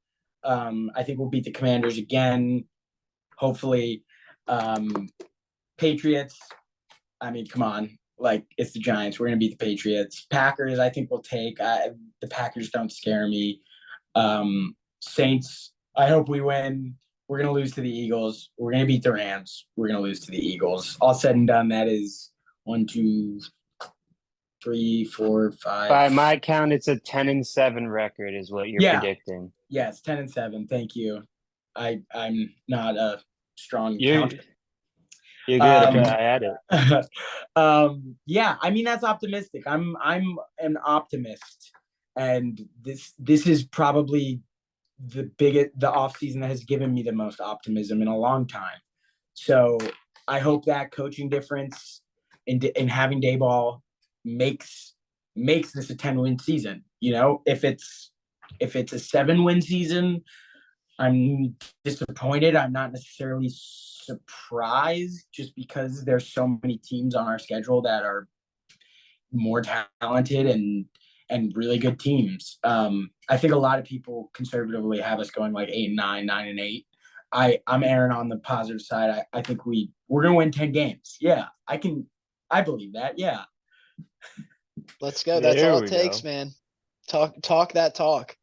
I think we'll beat the Commanders again, hopefully. Patriots, I mean, come on. Like, it's the Giants. We're going to beat the Patriots. Packers, I think we'll take. The Packers don't scare me. Saints, I hope we win. We're going to lose to the Eagles. We're going to beat the Rams. We're going to lose to the Eagles. All said and done, that is 1, 2, 3, 4, 5. By my count, it's a 10-7 record is what you're predicting. Yes, 10-7. Thank you. I'm not a strong counter. You're good. I had it. Yeah, I mean, that's optimistic. I'm an optimist, and this is probably the off season that has given me the most optimism in a long time. So I hope that coaching difference in having Dayball makes this a 10-win season. If it's a 7-win season, I'm disappointed. I'm not necessarily surprised, just because there's so many teams on our schedule that are more talented and really good teams. I think a lot of people conservatively have us going like 8-9, 9-8. I'm Aaron on the positive side. I think we're gonna win 10 games. Yeah, I believe that. Yeah. Let's go. That's all it takes, man. Talk that talk.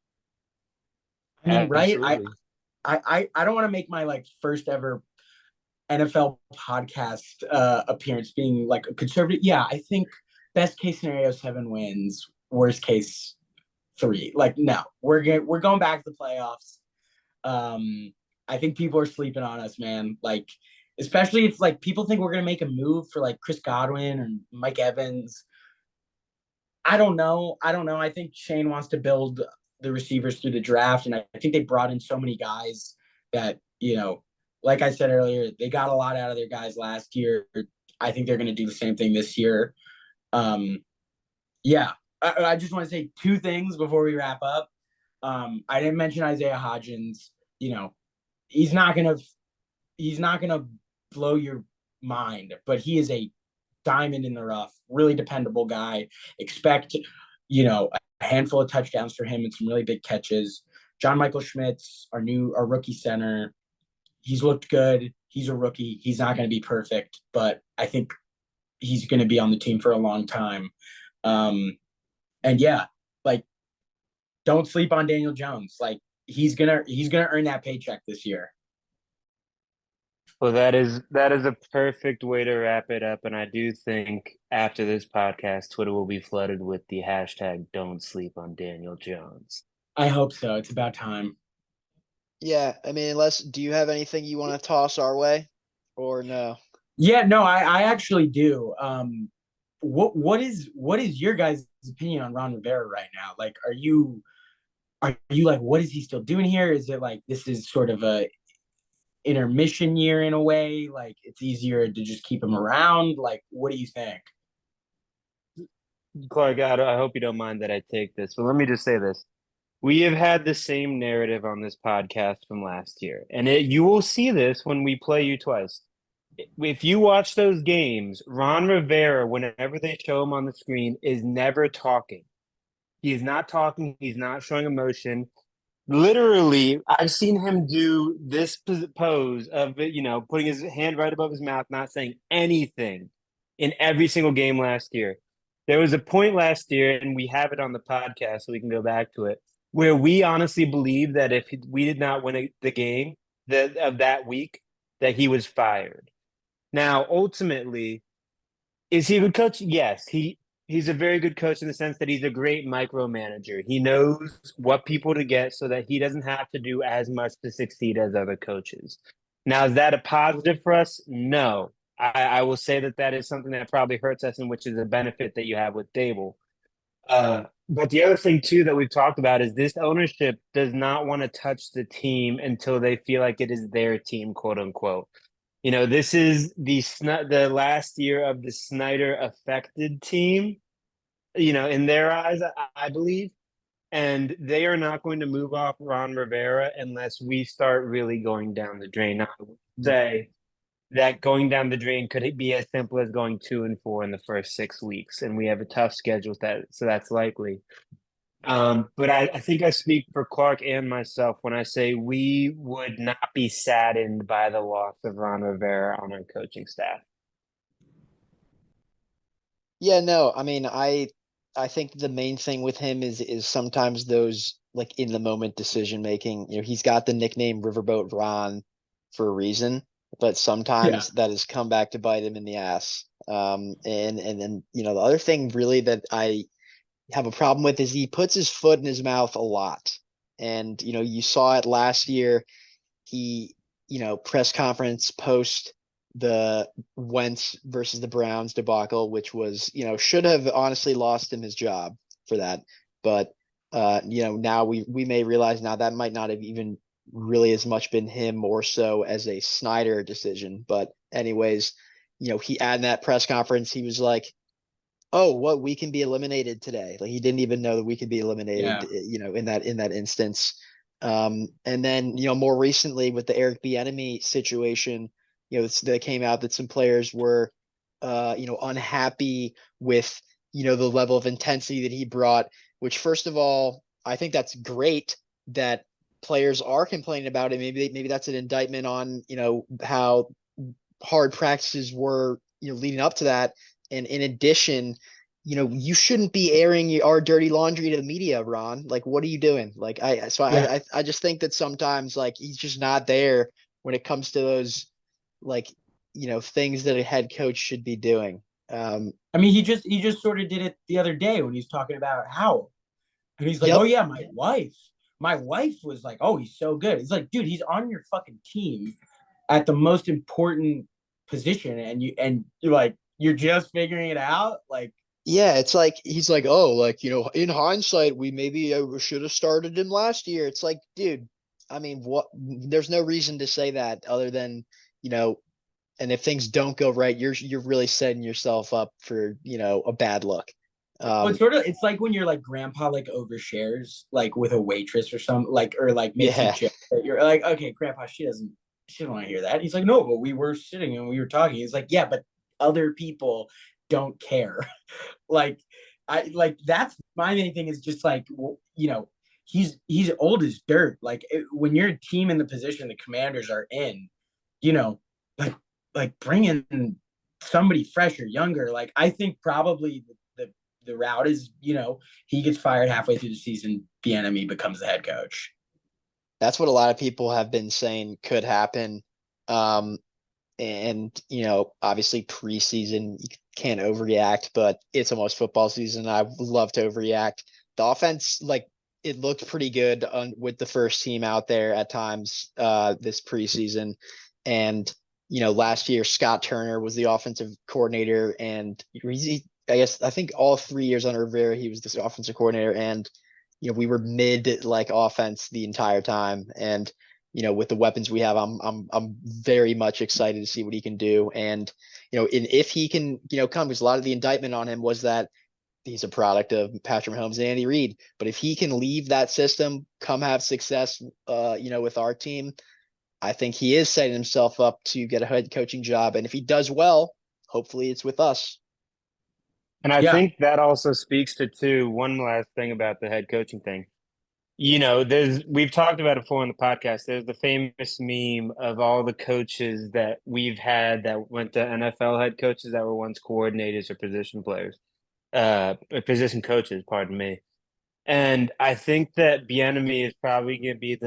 I mean, right? I don't want to make my first ever NFL podcast appearance being like a conservative. Yeah, I think best case scenario 7 wins, worst case 3. No, we're going back to the playoffs. I think people are sleeping on us, man. Especially if people think we're gonna make a move for Chris Godwin or Mike Evans. I don't know. I think Shane wants to build the receivers through the draft, and I think they brought in so many guys that, like I said earlier, they got a lot out of their guys last year. I think they're going to do the same thing this year. Yeah, I just want to say 2 things before we wrap up. I didn't mention Isaiah Hodgins. He's not gonna blow your mind, but he is a diamond in the rough, really dependable guy. Expect, a handful of touchdowns for him and some really big catches. John Michael Schmitz, our rookie center, he's looked good. He's a rookie. He's not going to be perfect, but I think he's going to be on the team for a long time. And yeah, don't sleep on Daniel Jones. He's gonna earn that paycheck this year. Well, that is a perfect way to wrap it up. And I do think after this podcast, Twitter will be flooded with the hashtag "Don't sleep on Daniel Jones." I hope so. It's about time. Yeah, I mean, do you have anything you want to toss our way, or no? Yeah, no, I actually do. What is your guys' opinion on Ron Rivera right now? Are you what is he still doing here? Is it this is sort of a intermission year in a way? It's easier to just keep him around? What do you think? Clark, I hope you don't mind that I take this, but let me just say this. We have had the same narrative on this podcast from last year, and you will see this when we play you twice. If you watch those games, Ron Rivera, whenever they show him on the screen, is never talking. He is not talking. He's not showing emotion. Literally, I've seen him do this pose of, putting his hand right above his mouth, not saying anything in every single game last year. There was a point last year, and we have it on the podcast, so we can go back to it, where we honestly believe that if we did not win the game of that week, that he was fired. Now, ultimately, is he a good coach? Yes, he's a very good coach in the sense that he's a great micromanager. He knows what people to get so that he doesn't have to do as much to succeed as other coaches. Now, is that a positive for us? No. I will say that is something that probably hurts us, and which is a benefit that you have with Dable. But the other thing too that we've talked about is this ownership does not want to touch the team until they feel like it is their team, quote unquote. This is the last year of the Snyder affected team, in their eyes, I believe. And they are not going to move off Ron Rivera unless we start really going down the drain. Now, I would say that going down the drain could be as simple as going 2-4 in the first 6 weeks, and we have a tough schedule so that's likely. But I think I speak for Clark and myself when I say we would not be saddened by the loss of Ron Rivera on our coaching staff. Yeah, no, I mean, I think the main thing with him is sometimes those like in the moment decision making. He's got the nickname Riverboat Ron for a reason, but sometimes that has come back to bite him in the ass. And then the other thing really that I have a problem with is he puts his foot in his mouth a lot. And you saw it last year. He, press conference post the Wentz versus the Browns debacle, which was, should have honestly lost him his job for that. But now we may realize now that might not have even really as much been him, more so as a Snyder decision. But anyways, he had that press conference, he was like, oh, what, we can be eliminated today. Like he didn't even know that we could be eliminated, in that instance. And then, more recently with the Eric Bieniemy situation, that came out that some players were, unhappy with, the level of intensity that he brought, which first of all, I think that's great that players are complaining about it. Maybe that's an indictment on, how hard practices were, leading up to that. And in addition, you shouldn't be airing our dirty laundry to the media, Ron. Like, what are you doing? Like, I just think that sometimes, like, he's just not there when it comes to those, like, things that a head coach should be doing. I mean, he just sort of did it the other day when he's talking about Howell, and he's like, Yep. "Oh yeah, my wife was like, oh, he's so good." It's like, dude, he's on your fucking team at the most important position, and you're like, you're just figuring it out, like. Yeah, it's like he's like, oh, like, in hindsight, we maybe should have started him last year. It's like, dude, I mean, what? There's no reason to say that other than, and if things don't go right, you're really setting yourself up for, a bad look. But it's like when you're like grandpa like overshares like with a waitress or something, like, or like makes a joke that you're like, okay, grandpa, she doesn't want to hear that. He's like, no, but we were sitting and we were talking. He's like, yeah, but other people don't care. Like, that's my main thing is just like, well, he's old as dirt. Like when you're a team in the position the Commanders are in, like bring in somebody fresh or younger. Like I think probably the route is, he gets fired halfway through the season, Bieniemy becomes the head coach. That's what a lot of people have been saying could happen. And, obviously preseason, you can't overreact, but it's almost football season. I would love to overreact. The offense, like, it looked pretty good with the first team out there at times this preseason. And, last year, Scott Turner was the offensive coordinator, and I think all 3 years under Rivera, he was the offensive coordinator, and, we were mid like offense the entire time. And, with the weapons we have, I'm very much excited to see what he can do. And, if he can, come, because a lot of the indictment on him was that he's a product of Patrick Mahomes and Andy Reid. But if he can leave that system, come have success, with our team, I think he is setting himself up to get a head coaching job. And if he does well, hopefully it's with us. And I Yeah, think that also speaks to too, one last thing about the head coaching thing. We've talked about it before on the podcast. There's the famous meme of all the coaches that we've had that went to NFL head coaches that were once coordinators or position players, or position coaches, pardon me. And I think that Bieniemy is probably going to be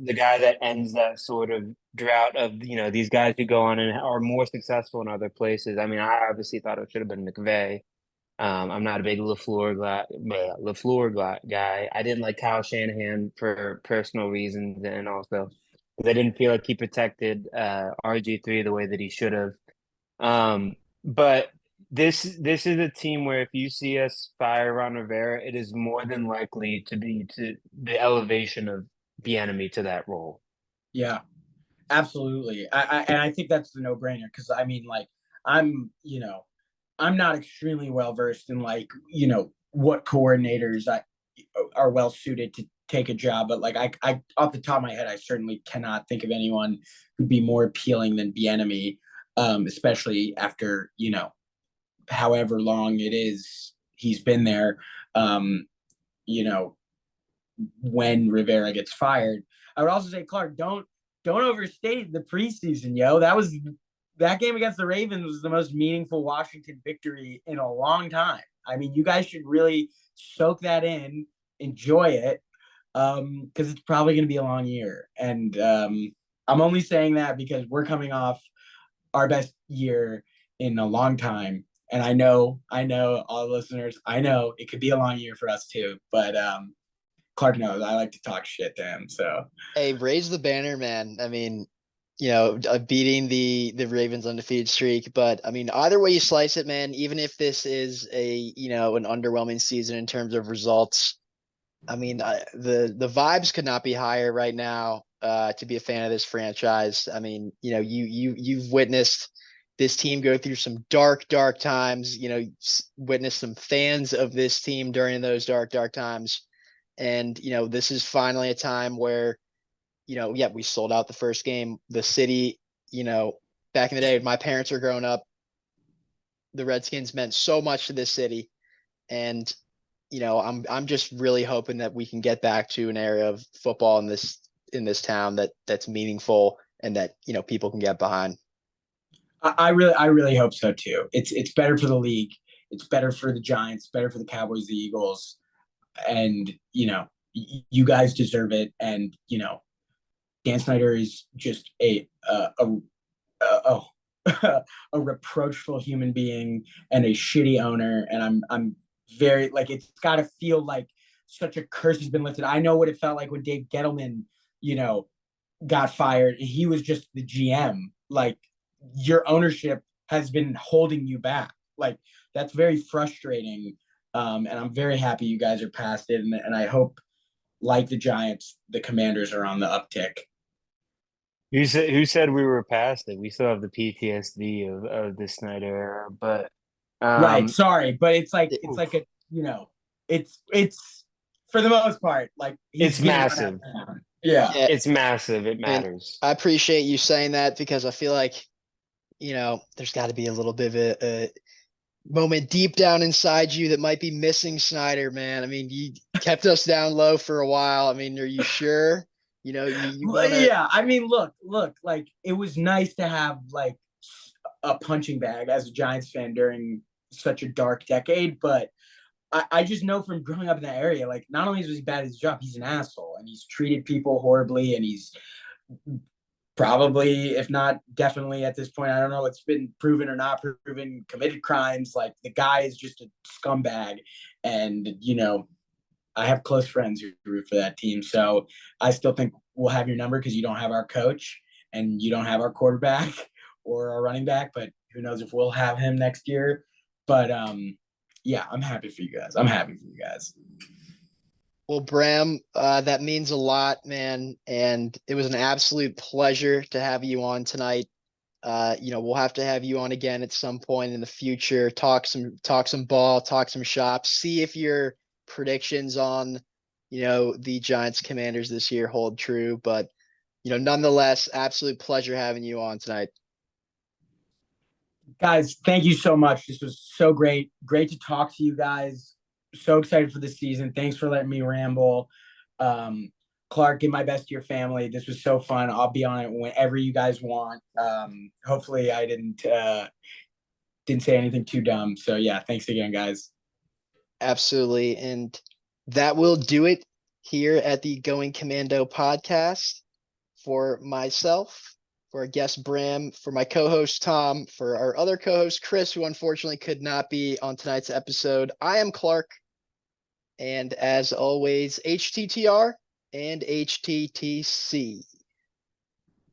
the guy that ends that sort of drought of these guys who go on and are more successful in other places. I mean, I obviously thought it should have been McVay. I'm not a big LaFleur guy. I didn't like Kyle Shanahan for personal reasons, and also because I didn't feel like he protected RG3 the way that he should have. But this is a team where if you see us fire Ron Rivera, it is more than likely to be to the elevation of the enemy to that role. yeah, absolutely. I think that's the no-brainer because I mean, like, I'm I'm not extremely well versed in like what coordinators are well suited to take a job, but like I off the top of my head, I certainly cannot think of anyone who'd be more appealing than Bieniemy, especially after however long it is he's been there. Um, you know, when Rivera gets fired, I would also say, Clark, don't overstate the preseason, yo. That game against the Ravens was the most meaningful Washington victory in a long time. I mean, you guys should really soak that in, enjoy it, because it's probably going to be a long year. And I'm only saying that because we're coming off our best year in a long time. And I know, all the listeners, I know it could be a long year for us too. But Clark knows I like to talk shit to him. So Hey, raise the banner, man. I mean, beating the Ravens undefeated streak. But I mean, either way you slice it, man, even if this is an underwhelming season in terms of results, I mean, the vibes could not be higher right now to be a fan of this franchise. I mean, you've witnessed this team go through some dark, dark times, witnessed some fans of this team during those dark, dark times. And, this is finally a time where we sold out the first game. The city, back in the day, my parents were growing up, the Redskins meant so much to this city. And, I'm just really hoping that we can get back to an area of football in this town that's meaningful and that, people can get behind. I really hope so too. It's better for the league. It's better for the Giants, better for the Cowboys, the Eagles, and you guys deserve it. And Dan Snyder is just a a reproachful human being and a shitty owner. And I'm very like it's got to feel like such a curse has been lifted. I know what it felt like when Dave Gettleman, got fired. He was just the GM. Like your ownership has been holding you back. Like that's very frustrating. And I'm very happy you guys are past it. And I hope, like the Giants, the Commanders are on the uptick. Who said we were past it? We still have the PTSD of the Snyder era, but Right. um, Sorry, but it's like a it's for the most part like he's it's getting run out massive. of town. Yeah. Yeah. It's massive. It And matters. I appreciate you saying that because I feel like, there's got to be a little bit of a moment deep down inside you that might be missing Snyder, man. I mean, you kept us down low for a while. I mean, are you sure? You want to. Yeah. I mean, look, like it was nice to have like a punching bag as a Giants fan during such a dark decade, but I just know from growing up in that area, like not only was he bad at his job, he's an asshole and he's treated people horribly and he's probably, if not definitely at this point, I don't know, it's been proven or not proven, committed crimes. Like the guy is just a scumbag. And, I have close friends who root for that team. So I still think we'll have your number because you don't have our coach and you don't have our quarterback or our running back, but who knows if we'll have him next year. But yeah, I'm happy for you guys. I'm happy for you guys. Well, Bram, that means a lot, man. And it was an absolute pleasure to have you on tonight. We'll have to have you on again at some point in the future, talk some ball, talk some shop, see if your predictions on, the Giants Commanders this year hold true. But, nonetheless, absolute pleasure having you on tonight. Guys, thank you so much. This was so great. Great to talk to you guys. So excited for the season. Thanks for letting me ramble. Clark, give my best to your family. This was so fun. I'll be on it whenever you guys want. Hopefully I didn't say anything too dumb. So yeah, thanks again, guys. Absolutely. And that will do it here at the Going Commando podcast. For myself, for our guest Bram, for my co-host Tom, for our other co-host Chris, who unfortunately could not be on tonight's episode, I am Clark. And as always, HTTR and HTTC.